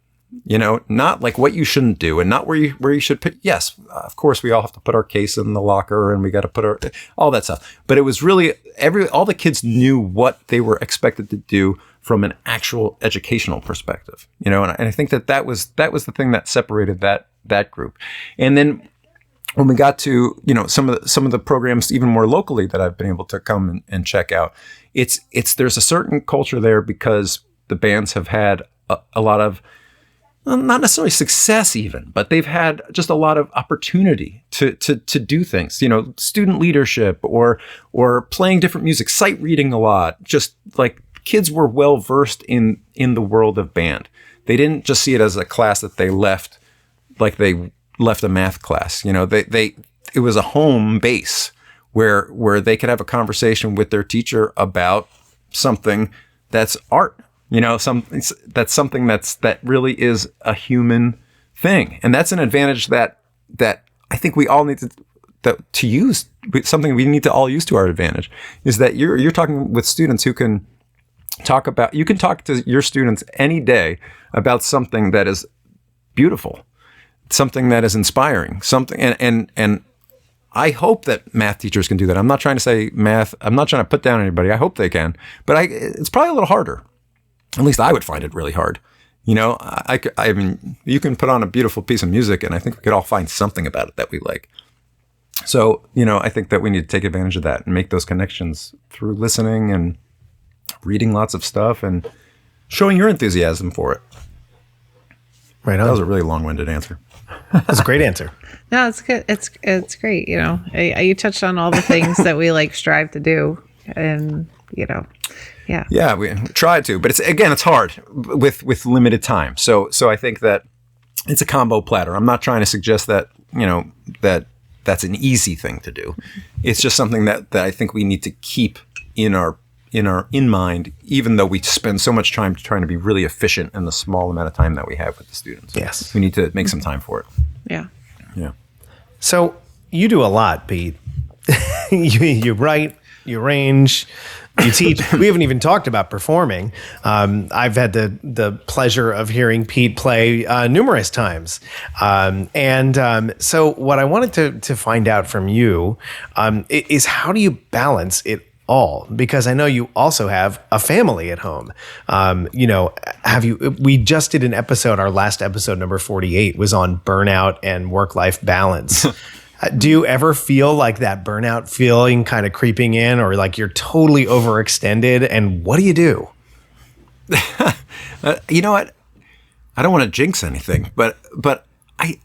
Not what you shouldn't do and not where you should put. Yes, of course, we all have to put our case in the locker and we got to put all that stuff. But it was really all the kids knew what they were expected to do from an actual educational perspective, and I think that was the thing that separated that group. And then when we got to, some of the programs even more locally that I've been able to come and check out, there's a certain culture there because the bands have had a lot of, not necessarily success even, but they've had just a lot of opportunity to do things, student leadership or playing different music, sight reading a lot, just kids were well versed in the world of band. They didn't just see it as a class that they left, like they left a math class. It was a home base where they could have a conversation with their teacher about something that's art. That's something that really is a human thing, and that's an advantage that I think we all need to use. Something we need to all use to our advantage is that you're talking with students who can talk about. You can talk to your students any day about something that is beautiful, something that is inspiring, something and I hope that math teachers can do that. I'm not trying to say math. I'm not trying to put down anybody. I hope they can, but it's probably a little harder. At least I would find it really hard. I mean, you can put on a beautiful piece of music and I think we could all find something about it that we like. So, I think that we need to take advantage of that and make those connections through listening and reading lots of stuff and showing your enthusiasm for it. Right on. That was a really long-winded answer. That's a great answer. No, it's good. It's great. You touched on all the things that we strive to do, and yeah. Yeah, we try to, but it's hard with limited time. So I think that it's a combo platter. I'm not trying to suggest that that's an easy thing to do. It's just something that I think we need to keep in mind, even though we spend so much time trying to be really efficient in the small amount of time that we have with the students. Yes, we need to make some time for it. Yeah. Yeah. So you do a lot, Pete. You write, you arrange, you teach. We haven't even talked about performing. I've had the pleasure of hearing Pete play numerous times. So what I wanted to find out from you is how do you balance it all? Because I know you also have a family at home. We just did an episode, our last episode, number 48, was on burnout and work-life balance. Do you ever feel like that burnout feeling kind of creeping in, or like you're totally overextended? And what do you do? You know what? I don't want to jinx anything, but I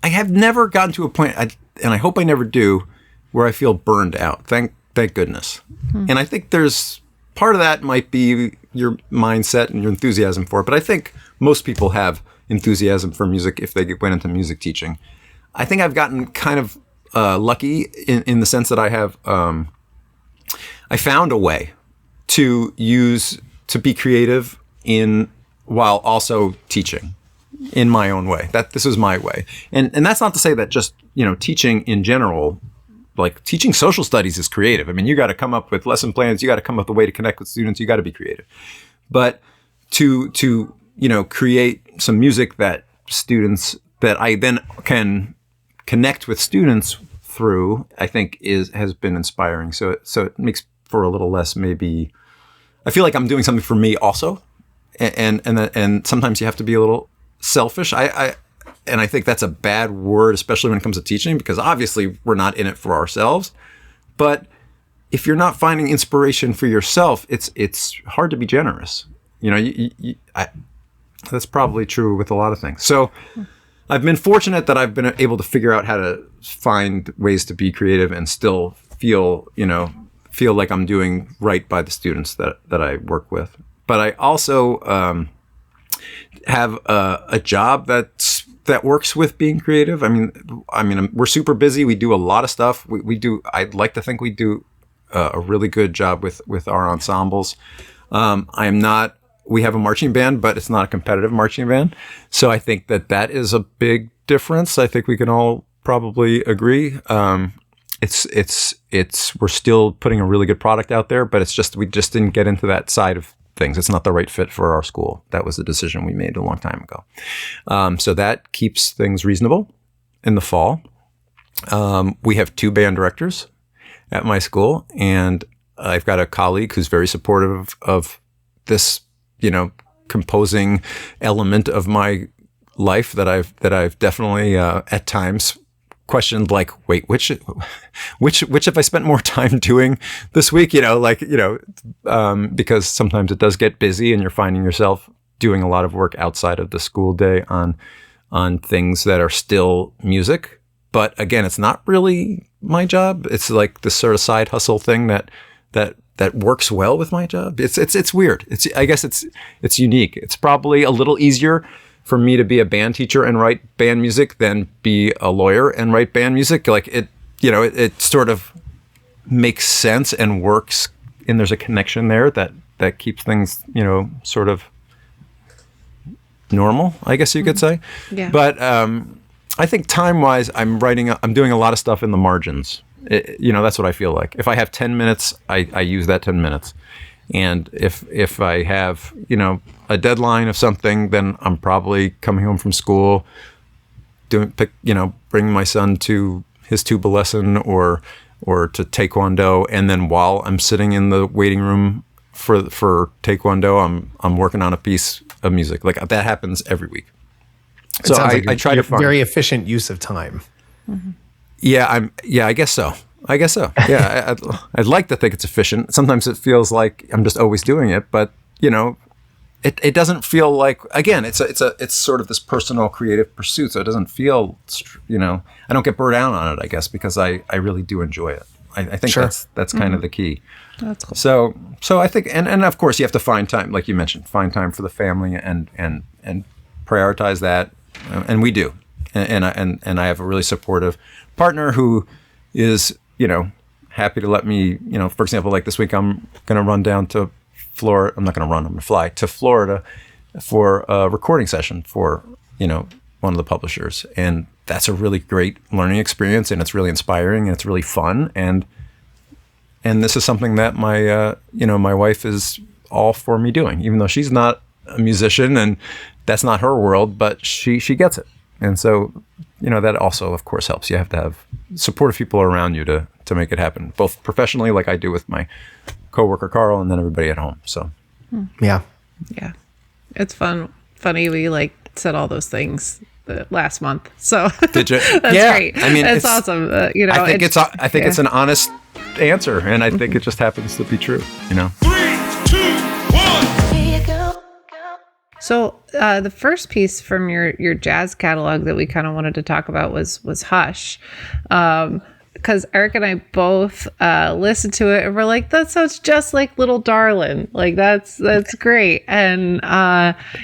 have never gotten to a point, and I hope I never do, where I feel burned out. Thank goodness. And I think there's part of that might be your mindset and your enthusiasm for it, but I think most people have enthusiasm for music if they went into music teaching. I think I've gotten kind of lucky in the sense that I have, I found a way to be creative while also teaching in my own way. This was my way. And that's not to say that just, teaching in general, like teaching social studies is creative. I mean, you got to come up with lesson plans. You got to come up with a way to connect with students. You got to be creative. But to create some music that I then can connect with students through, I think has been inspiring. So it makes for a little less, maybe I feel like I'm doing something for me also. And sometimes you have to be a little selfish. And I think that's a bad word, especially when it comes to teaching, because obviously we're not in it for ourselves. But if you're not finding inspiration for yourself, it's hard to be generous. That's probably true with a lot of things. So I've been fortunate that I've been able to figure out how to find ways to be creative and still feel like I'm doing right by the students that I work with. But I also have a job that works with being creative. I mean, we're super busy. We do a lot of stuff. I'd like to think we do a really good job with our ensembles. We have a marching band, but it's not a competitive marching band. So I think that is a big difference. I think we can all probably agree. We're still putting a really good product out there, but we just didn't get into that side of things. It's not the right fit for our school. That was a decision we made a long time ago. So that keeps things reasonable in the fall. We have 2 band directors at my school, and I've got a colleague who's very supportive of this, composing element of my life that I've definitely at times questioned, like, wait, which have I spent more time doing this week? Because sometimes it does get busy and you're finding yourself doing a lot of work outside of the school day on things that are still music. But again, it's not really my job. It's like this sort of side hustle thing that works well with my job. It's weird. I guess it's unique. It's probably a little easier for me to be a band teacher and write band music than be a lawyer and write band music. Like it sort of makes sense and works, and there's a connection there that keeps things, sort of normal, I guess you could say. Yeah. But I think time-wise, I'm doing a lot of stuff in the margins. That's what I feel like. If I have 10 minutes, I use that 10 minutes. And if I have, a deadline of something, then I'm probably coming home from school, bringing my son to his tuba lesson or to Taekwondo. And then while I'm sitting in the waiting room for Taekwondo, I'm working on a piece of music. Like that happens every week. So I try to find very efficient use of time. Mm-hmm. I guess so. Yeah, I'd like to think it's efficient. Sometimes it feels like I'm just always doing it, but it doesn't feel like. Again, it's sort of this personal creative pursuit, so it doesn't feel. I don't get burnt out on it. I guess because I really do enjoy it. I think sure. that's kind of the key. That's cool. So I think, and of course you have to find time, like you mentioned, find time for the family and prioritize that, and we do. And I have a really supportive partner who is, happy to let me, for example, like this week, I'm going to run down to Florida. I'm not going to run, I'm going to fly to Florida for a recording session for, one of the publishers. And that's a really great learning experience, and it's really inspiring, and it's really fun. And And this is something that my wife is all for me doing, even though she's not a musician and that's not her world, but she gets it. And so, that also, of course, helps. You have to have supportive people around you to make it happen, both professionally, like I do with my coworker Carl, and then everybody at home. So, Yeah. Yeah. It's funny. We said all those things last month. So did you? that's great. I mean, it's awesome. I think it's an honest answer, and I think it just happens to be true. 3, 2, 1. So the first piece from your jazz catalog that we kind of wanted to talk about was Hush. Because Erik and I both listened to it and we're like, that sounds just like Little Darlin'. Like that's great. And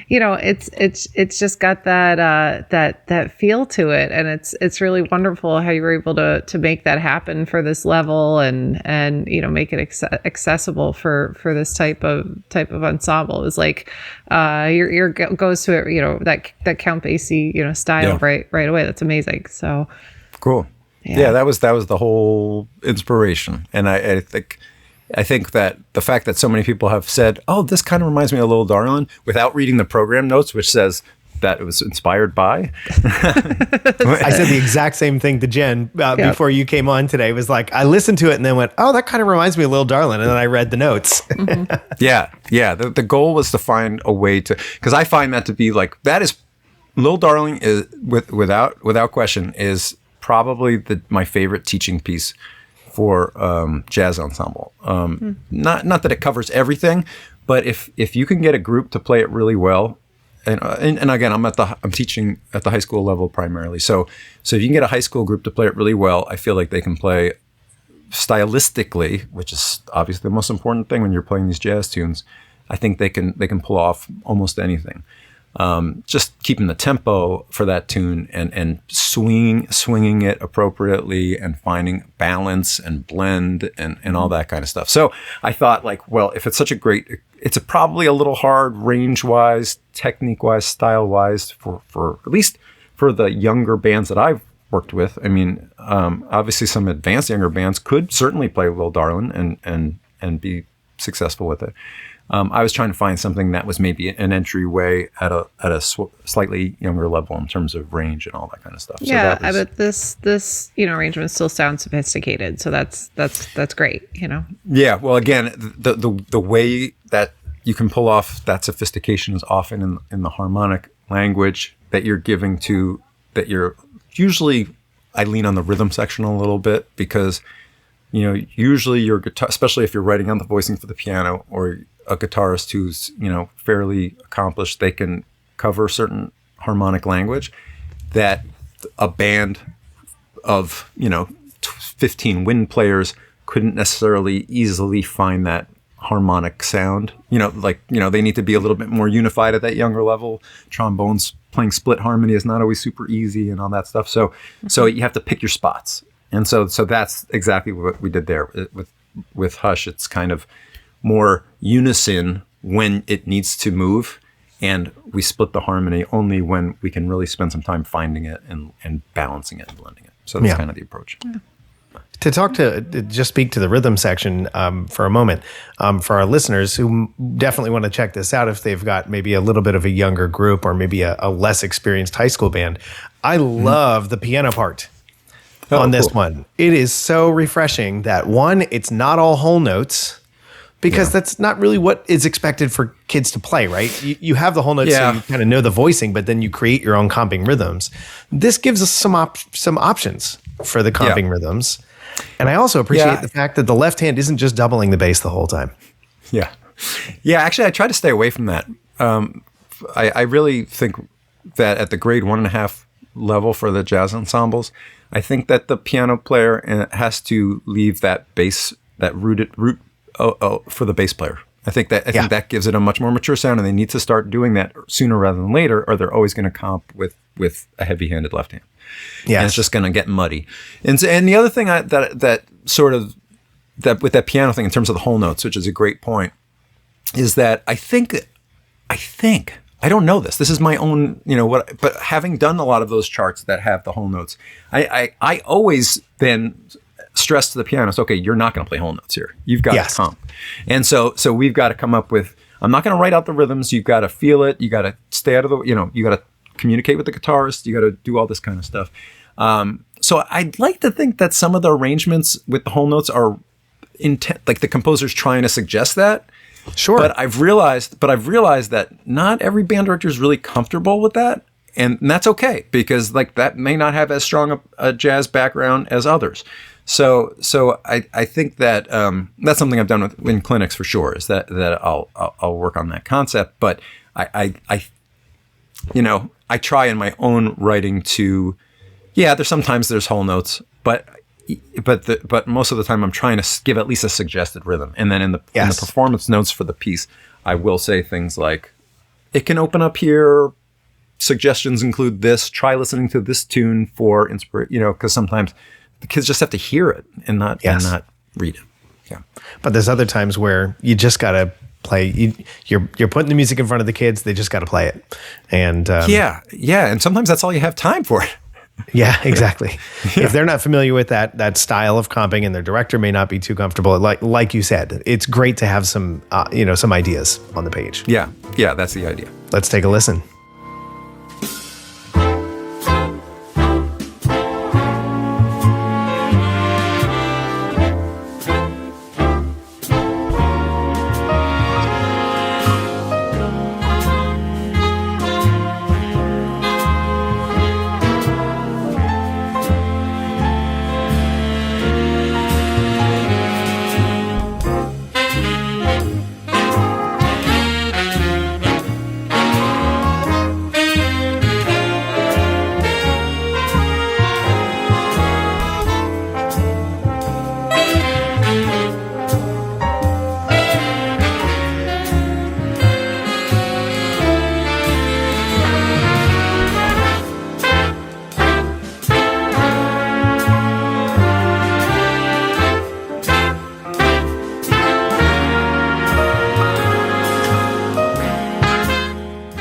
it's just got that feel to it. And it's really wonderful how you were able to make that happen for this level and make it accessible for this type of ensemble. It was like your goes to it, that Count Basie style right away. That's amazing. So cool. Yeah, that was the whole inspiration, and I think that the fact that so many people have said, "Oh, this kind of reminds me of Little Darlin'," without reading the program notes, which says that it was inspired by. I said the exact same thing to Jen before you came on today. It was like I listened to it and then went, "Oh, that kind of reminds me of Little Darlin'," and then I read the notes. Mm-hmm. Yeah. The goal was to find a way to, because I find that to be like that is Little Darling is without question is probably my favorite teaching piece for jazz ensemble. Not that it covers everything, but if you can get a group to play it really well, and again, I'm teaching at the high school level primarily. So if you can get a high school group to play it really well, I feel like they can play stylistically, which is obviously the most important thing when you're playing these jazz tunes. I think they can pull off almost anything. Just keeping the tempo for that tune and swinging it appropriately and finding balance and blend and all that kind of stuff. So I thought if it's such a great, it's probably a little hard range wise, technique wise, style wise for at least for the younger bands that I've worked with. I mean, obviously some advanced younger bands could certainly play Little Darlin' and be successful with it. I was trying to find something that was maybe an entryway at a slightly younger level in terms of range and all that kind of stuff. Yeah, I bet this arrangement still sounds sophisticated. So that's great. Yeah. Well, again, the way that you can pull off that sophistication is often in the harmonic language that you're giving to that you're usually. I lean on the rhythm section a little bit because usually your guitar, especially if you're writing on the voicing for the piano or a guitarist who's, fairly accomplished, they can cover certain harmonic language that a band of, 15 wind players couldn't necessarily easily find that harmonic sound. They need to be a little bit more unified at that younger level. Trombones playing split harmony is not always super easy and all that stuff. So you have to pick your spots. And so that's exactly what we did there with Hush. It's kind of more unison when it needs to move, and we split the harmony only when we can really spend some time finding it and balancing it and blending it. So that's kind of the approach. Yeah. To just speak to the rhythm section for a moment, for our listeners who definitely want to check this out if they've got maybe a little bit of a younger group or maybe a less experienced high school band, I love the piano part. On this one. It is so refreshing that one, it's not all whole notes because that's not really what is expected for kids to play, right? You have the whole notes so you kind of know the voicing, but then you create your own comping rhythms. This gives us some options for the comping rhythms. And I also appreciate the fact that the left hand isn't just doubling the bass the whole time. Yeah. Yeah, actually, I try to stay away from that. I really think that at the grade 1.5 level for the jazz ensembles, I think that the piano player has to leave that bass, that root for the bass player. I think that gives it a much more mature sound, and they need to start doing that sooner rather than later, or they're always going to comp with a heavy-handed left hand. Yeah, and it's just going to get muddy. And the other thing that with that piano thing in terms of the whole notes, which is a great point, is that I think. I don't know this. This is my own, but having done a lot of those charts that have the whole notes, I always then stress to the pianist, okay, you're not going to play whole notes here. You've got Yes. to comp. And so we've got to come up with, I'm not going to write out the rhythms. You've got to feel it. You got to stay out of the, you got to communicate with the guitarist. You got to do all this kind of stuff. So I'd like to think that some of the arrangements with the whole notes are intent, like the composer's trying to suggest that. Sure. But I've realized that not every band director is really comfortable with that. And that's okay, because like that may not have as strong a jazz background as others. So I think that that's something I've done in clinics for sure, is that I'll work on that concept. But I try in my own writing to, there's whole notes, but most of the time I'm trying to give at least a suggested rhythm. And then in the performance notes for the piece, I will say things like, it can open up here. Suggestions include this. Try listening to this tune for inspiration. Because sometimes the kids just have to hear it and not read it. Yeah. But there's other times where you just gotta play. You're putting the music in front of the kids. They just gotta play it. And and sometimes that's all you have time for. Yeah, exactly. If they're not familiar with that style of comping, and their director may not be too comfortable, like you said, it's great to have some some ideas on the page. Yeah, that's the idea. Let's take a listen.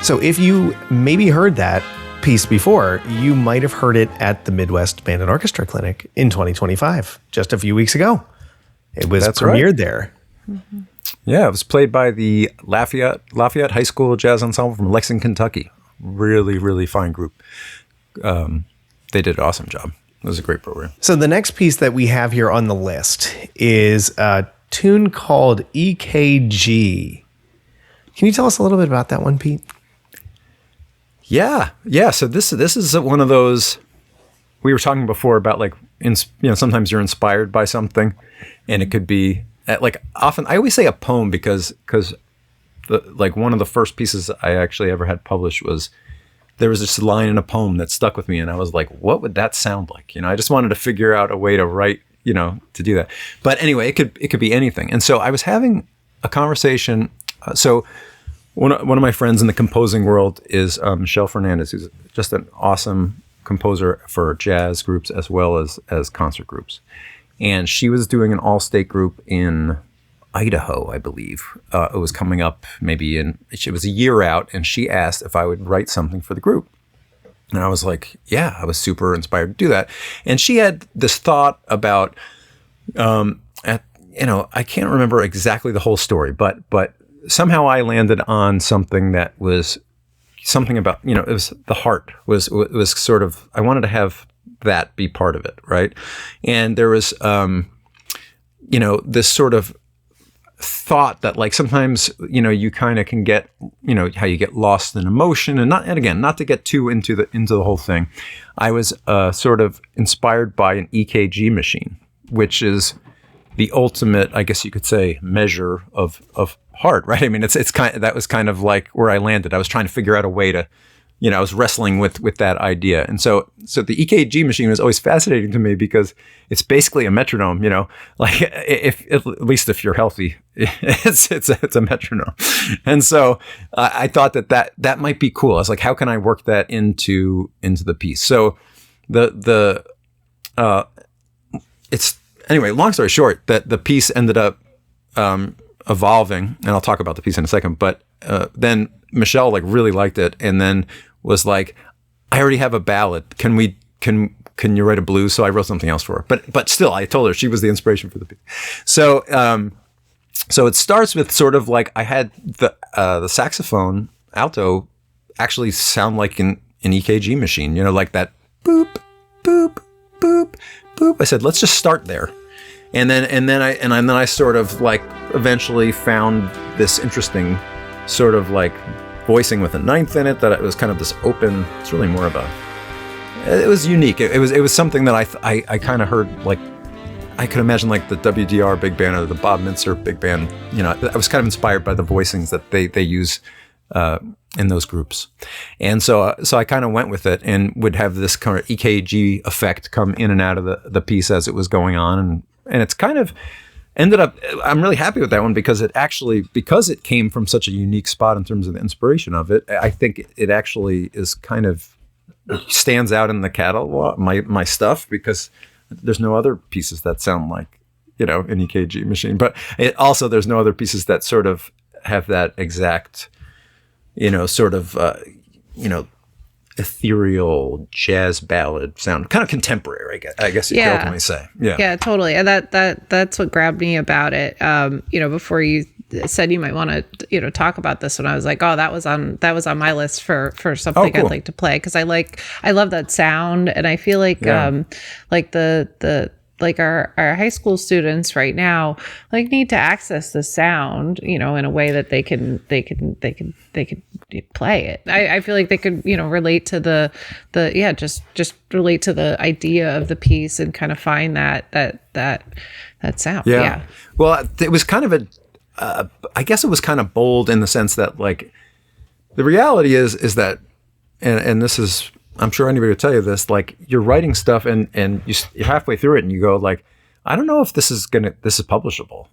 So if you maybe heard that piece before, you might have heard it at the Midwest Band and Orchestra Clinic in 2025, just a few weeks ago. It was premiered there. Mm-hmm. Yeah, it was played by the Lafayette High School Jazz Ensemble from Lexington, Kentucky. Really, really fine group. They did an awesome job. It was a great program. So the next piece that we have here on the list is a tune called EKG. Can you tell us a little bit about that one, Pete? Yeah. So this is one of those, we were talking before about like, sometimes you're inspired by something, and it could be like often, I always say a poem because one of the first pieces I actually ever had published was, there was this line in a poem that stuck with me, and I was like, what would that sound like? I just wanted to figure out a way to write, to do that. But anyway, it could be anything. And so I was having a conversation. So one of my friends in the composing world is Michelle Fernandez, who's just an awesome composer for jazz groups as well as concert groups. And she was doing an all-state group in Idaho, I believe. It was coming up it was a year out, and she asked if I would write something for the group. And I was like, yeah, I was super inspired to do that. And she had this thought about, I can't remember exactly the whole story, but somehow I landed on something that was something about, it was the heart was sort of, I wanted to have that be part of it. Right. And there was, this sort of thought that like sometimes, you kind of can get, how you get lost in emotion, and not to get too into the whole thing. I was sort of inspired by an EKG machine, which is the ultimate, I guess you could say, measure of heart, right? I mean, that was kind of like where I landed. I was trying to figure out a way to, I was wrestling with that idea. And so the EKG machine was always fascinating to me because it's basically a metronome, like at least if you're healthy, it's a metronome. And so I thought that might be cool. I was like, how can I work that into the piece? So anyway, long story short, that the piece ended up evolving, and I'll talk about the piece in a second, but then Michelle really liked it, and then was like, I already have a ballad. Can can you write a blues? So I wrote something else for her. But still, I told her she was the inspiration for the piece. So so it starts with sort of like I had the saxophone alto actually sound like an EKG machine, like that boop, boop, boop, boop. I said, let's just start there. And then I sort of like eventually found this interesting sort of like voicing with a ninth in it, that it was kind of this open, it's really more of it was unique. It was something that I kind of heard, like I could imagine like the WDR big band or the Bob Mintzer big band. I was kind of inspired by the voicings that they use in those groups. And so I kind of went with it and would have this kind of EKG effect come in and out of the piece as it was going on. And it's kind of ended up, I'm really happy with that one because it came from such a unique spot in terms of the inspiration of it. I think it actually is kind of stands out in the catalog, my stuff, because there's no other pieces that sound like, an EKG machine, but there's no other pieces that sort of have that exact, sort of, ethereal jazz ballad sound, kind of contemporary, I guess you could ultimately say. Yeah, totally. And that's what grabbed me about it. Before you said you might want to, talk about this, and I was like, oh, that was on my list for something cool. I'd like to play, because I love that sound, and I feel like like our high school students right now need to access the sound, in a way that they can play it. I feel like they could, relate to just relate to the idea of the piece and kind of find that sound. Yeah. Well, it was kind of I guess it was kind of bold in the sense that like the reality is that, and this is, I'm sure anybody would tell you this, like you're writing stuff and you're halfway through it and you go like, I don't know if this is publishable.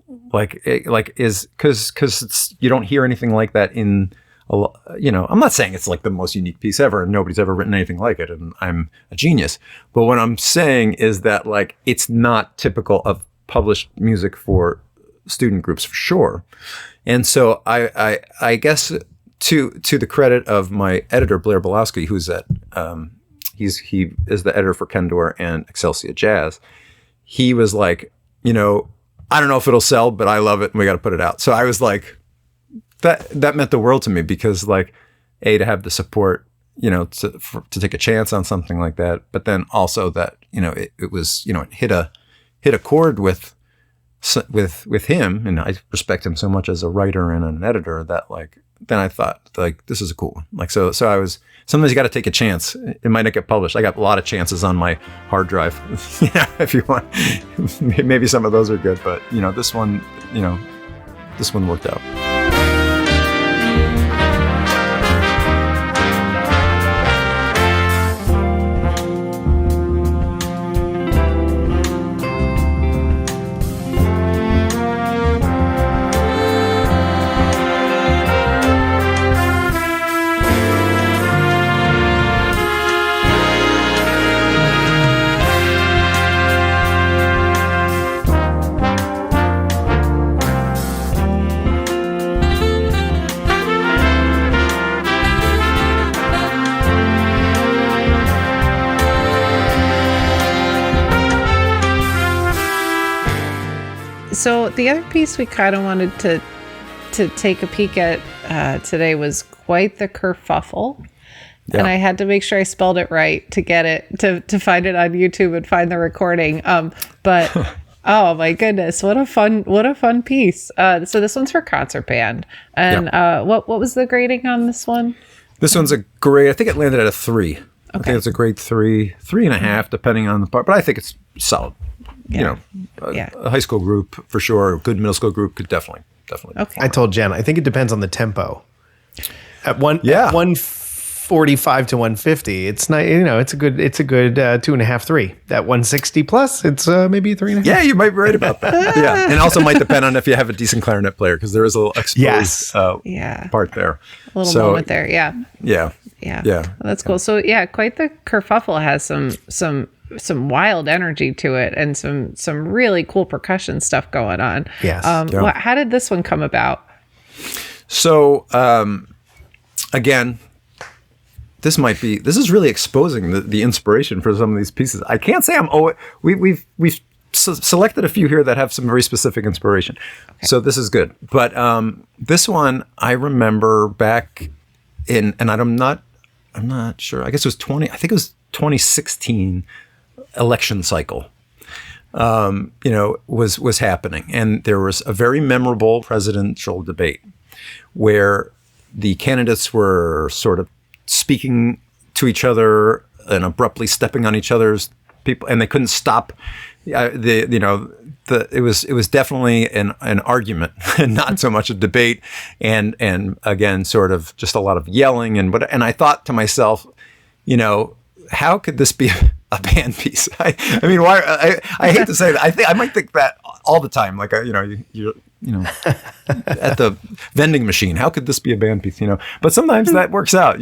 Cause you don't hear anything like that in I'm not saying it's like the most unique piece ever and nobody's ever written anything like it and I'm a genius. But what I'm saying is that like, it's not typical of published music for student groups for sure. And so I guess to the credit of my editor, Blair Belowski, who's he is the editor for Kendor and Excelsior Jazz. He was like, I don't know if it'll sell, but I love it and we got to put it out. So I was like, that meant the world to me because like, to have the support, to take a chance on something like that, but then also that, it was, it hit a chord with him, and I respect him so much as a writer and an editor that like, then I thought like, this is a cool one. Like, so I was, sometimes you got to take a chance. It might not get published. I got a lot of chances on my hard drive. If you want, maybe some of those are good, but this one worked out. So the other piece we kind of wanted to take a peek at today was Quite the Kerfuffle. Yeah. And I had to make sure I spelled it right to get it, to find it on YouTube and find the recording. But oh my goodness, what a fun piece. So this one's for concert band. And what was the grading on this one? This one's a grade, I think it landed at a 3. Okay. I think it's a grade 3.5, depending on the part, but I think it's solid. Yeah. A high school group for sure. A good middle school group could definitely. Okay. I told Jen, I think it depends on the tempo. At 145 to 150, it's not. It's a good 2.5, 3. At 160 plus, it's maybe a 3.5. Yeah, you might be right about that. Yeah, and also might depend on if you have a decent clarinet player because there is a little exposed part there. A little moment there. Yeah. Well, that's cool. So Quite the Kerfuffle has some wild energy to it and some really cool percussion stuff going on. Yes. How did this one come about? So again, this is really exposing the inspiration for some of these pieces. I can't say we've selected a few here that have some very specific inspiration. Okay. So this is good. But this one I remember back in, and I'm not sure. I guess it was 2016 election cycle. Was happening, and there was a very memorable presidential debate where the candidates were sort of speaking to each other and abruptly stepping on each other's people, and they couldn't stop. It was definitely an argument and not so much a debate, and again, sort of just a lot of yelling and I thought to myself, how could this be a band piece? I mean, why? I hate to say that. I might think that all the time. Like, you at the vending machine. How could this be a band piece? But sometimes that works out.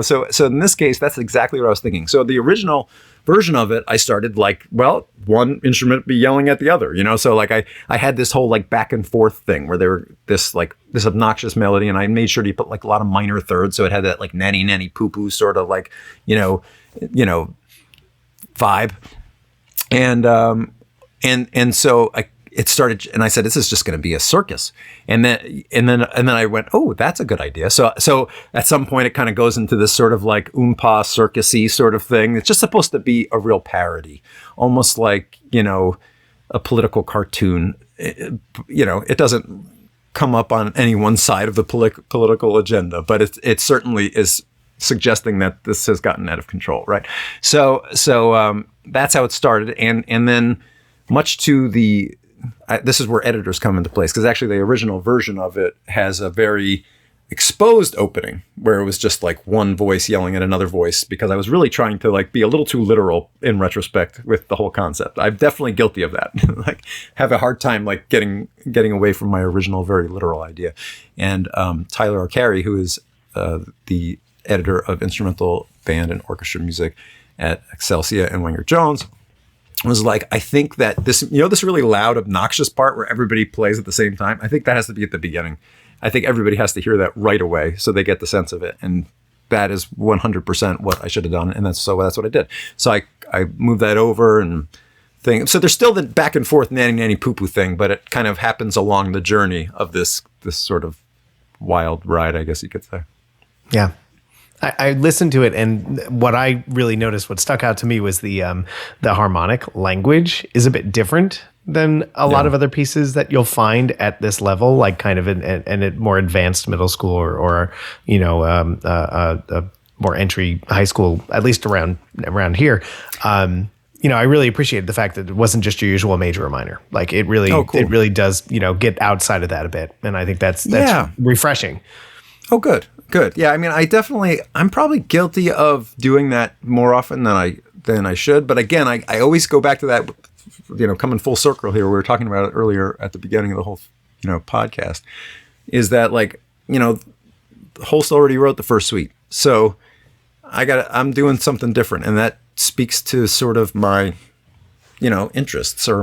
So in this case, that's exactly what I was thinking. So the original version of it, I started like, well, one instrument be yelling at the other. So like I had this whole like back and forth thing where there were this obnoxious melody, and I made sure to put like a lot of minor thirds, so it had that like nanny nanny poo poo sort of like vibe, and so it started, and I said, this is just going to be a circus, and then I went, oh, that's a good idea. So at some point it kind of goes into this sort of like oompa circusy sort of thing. It's just supposed to be a real parody, almost like a political cartoon. It doesn't come up on any one side of the political agenda, but it certainly is suggesting that this has gotten out of control, right? So that's how it started, and then much to this is where editors come into place, because actually the original version of it has a very exposed opening where it was just like one voice yelling at another voice, because I was really trying to like be a little too literal in retrospect with the whole concept. I'm definitely guilty of that. Like have a hard time like getting away from my original very literal idea. And Tyler Arcari, who is the editor of instrumental band and orchestra music at Excelsior and Wenger Jones, was like, I think that this really loud, obnoxious part where everybody plays at the same time, I think that has to be at the beginning. I think everybody has to hear that right away so they get the sense of it. And that is 100% what I should have done. And that's what I did. So I moved that over and thing. So there's still the back and forth nanny nanny poo poo thing, but it kind of happens along the journey of this sort of wild ride, I guess you could say. Yeah. I listened to it, and what I really noticed, what stuck out to me, was the harmonic language is a bit different than a lot of other pieces that you'll find at this level, like kind of in a more advanced middle school or more entry high school, at least around here. I really appreciated the fact that it wasn't just your usual major or minor. Like it really, It really does, get outside of that a bit, and I think that's refreshing. Oh, good. Yeah, I mean, I'm probably guilty of doing that more often than I should. But again, I always go back to that, coming full circle here. We were talking about it earlier at the beginning of the whole, podcast, is that like, Holst already wrote the first suite. So I'm doing something different. And that speaks to sort of my, interests or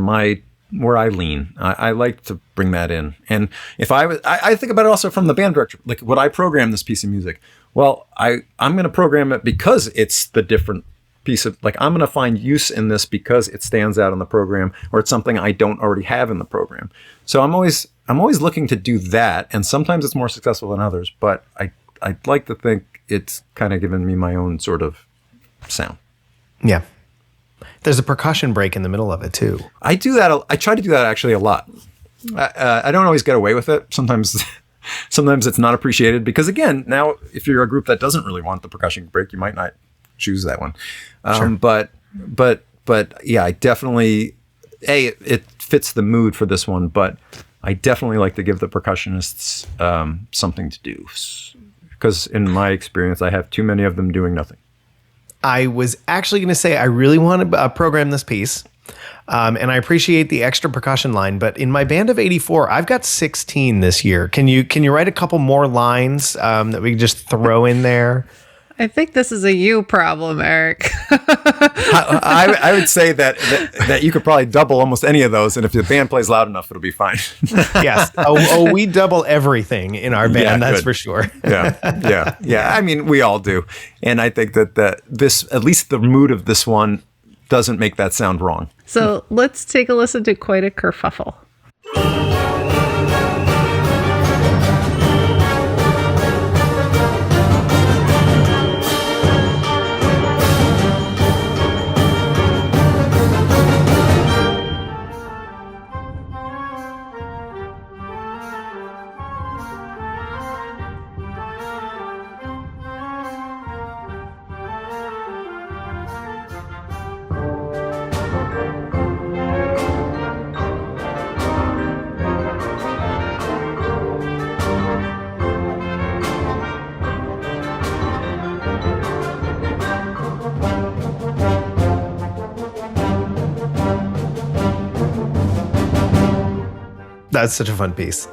where I lean. I like to bring that in. And if I think about it also from the band director, like would I program this piece of music? Well, I'm going to program it because it's the different piece of, like, I'm going to find use in this because it stands out in the program, or it's something I don't already have in the program. So I'm always looking to do that. And sometimes it's more successful than others, but I'd like to think it's kind of given me my own sort of sound. Yeah. There's a percussion break in the middle of it too. I do that. I try to do that actually a lot. I don't always get away with it. Sometimes it's not appreciated because, again, now if you're a group that doesn't really want the percussion break, you might not choose that one. Sure. But yeah, I definitely, it fits the mood for this one, but I definitely like to give the percussionists something to do, because in my experience, I have too many of them doing nothing. I was actually going to say I really want to program this piece, and I appreciate the extra percussion line. But in my band of 84, I've got 16 this year. Can you write a couple more lines that we can just throw in there? I think this is a you problem, Erik. I would say that you could probably double almost any of those, and if the band plays loud enough, it'll be fine. Yes. We double everything in our band. Yeah, that's good. for sure. Yeah. I mean, we all do, and I think that this, at least the mood of this one, doesn't make that sound wrong. So let's take a listen to Quite a Kerfuffle. That's such a fun piece.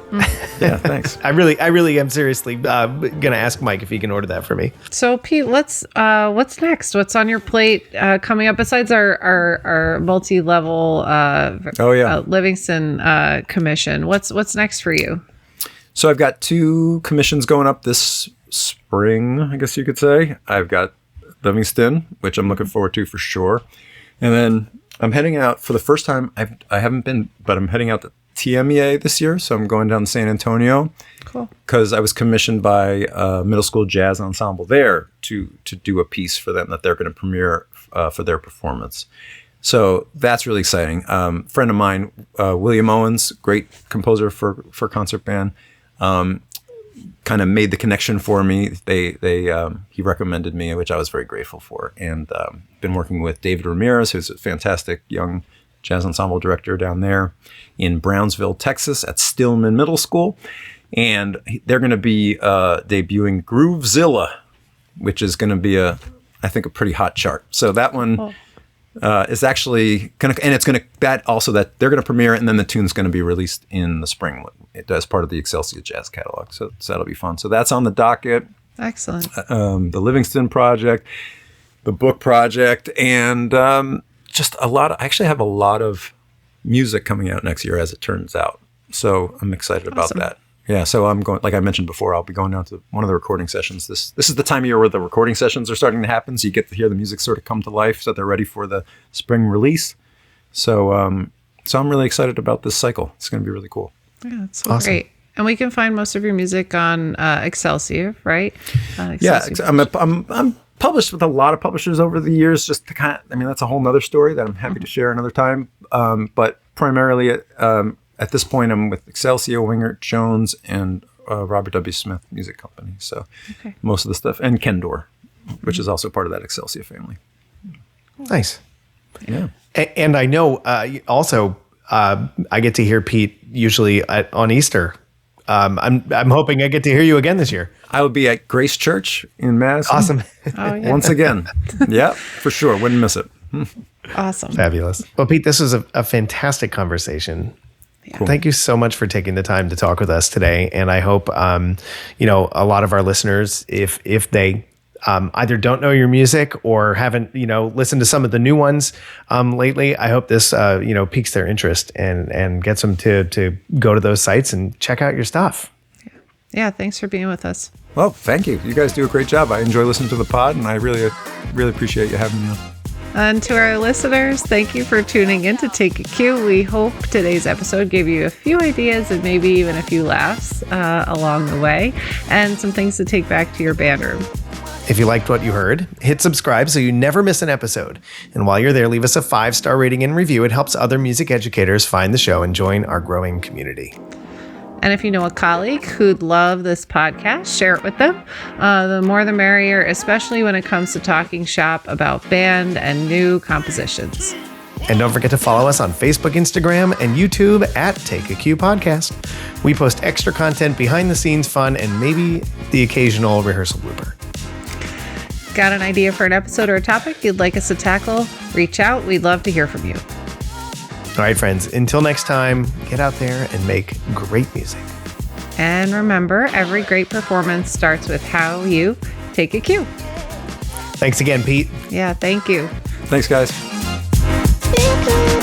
Yeah, thanks. I really am seriously gonna ask Mike if he can order that for me. So Pete, what's next? What's on your plate coming up besides our multi-level Livingston commission? What's next for you? So I've got 2 commissions going up this spring, I guess you could say. I've got Livingston, which I'm looking forward to for sure. And then I'm heading out for the first time. I haven't been, but I'm heading out to TMEA this year. So I'm going down to San Antonio. Cool. Because I was commissioned by a middle school jazz ensemble there to do a piece for them that they're going to premiere for their performance. So that's really exciting. Friend of mine, William Owens, great composer for concert band, kind of made the connection for me. He recommended me, which I was very grateful for, and been working with David Ramirez, who's a fantastic young jazz ensemble director down there in Brownsville, Texas, at Stillman Middle School, and they're going to be debuting Groovezilla, which is going to be I think a pretty hot chart. So that one is actually going to, and it's going to that they're going to premiere it, and then the tune's going to be released in the spring. It does part of the Excelsior Jazz catalog, so that'll be fun. So that's on the docket. Excellent. The Livingston project, the book project, and just I actually have a lot of music coming out next year, as it turns out. So I'm excited about that. Yeah, so I'm going, like I mentioned before, I'll be going down to one of the recording sessions. This is the time of year where the recording sessions are starting to happen, so you get to hear the music sort of come to life, so they're ready for the spring release. So I'm really excited about this cycle. It's going to be really cool. Yeah, it's so great. And we can find most of your music on Excelsior, right? Excelsior. I'm published with a lot of publishers over the years, just to that's a whole nother story that I'm happy to share another time. But primarily at this point, I'm with Excelsior, Wingert Jones, and Robert W. Smith Music Company. So most of the stuff, and Kendor, which is also part of that Excelsior family. Nice. Yeah. And I know also I get to hear Pete usually on Easter. I'm hoping I get to hear you again this year. I will be at Grace Church in Madison. Awesome. Once again. Yeah, for sure. Wouldn't miss it. Awesome. Fabulous. Well, Pete, this was a fantastic conversation. Yeah. Cool. Thank you so much for taking the time to talk with us today. And I hope, a lot of our listeners, if they either don't know your music or haven't, listened to some of the new ones lately, I hope this, piques their interest and gets them to go to those sites and check out your stuff. Yeah. Thanks for being with us. Well, thank you. You guys do a great job. I enjoy listening to the pod, and I really, really appreciate you having me on. And to our listeners, thank you for tuning in to Take a Cue. We hope today's episode gave you a few ideas and maybe even a few laughs along the way, and some things to take back to your band room. If you liked what you heard, hit subscribe so you never miss an episode. And while you're there, leave us a 5-star rating and review. It helps other music educators find the show and join our growing community. And if you know a colleague who'd love this podcast, share it with them. The more the merrier, especially when it comes to talking shop about band and new compositions. And don't forget to follow us on Facebook, Instagram, and YouTube at Take a Cue Podcast. We post extra content, behind the scenes fun, and maybe the occasional rehearsal blooper. Got an idea for an episode or a topic you'd like us to tackle? Reach out. We'd love to hear from you. All right, friends, until next time, get out there and make great music. And remember, every great performance starts with how you take a cue. Thanks again, Pete. Yeah, thank you. Thanks, guys. Thank you.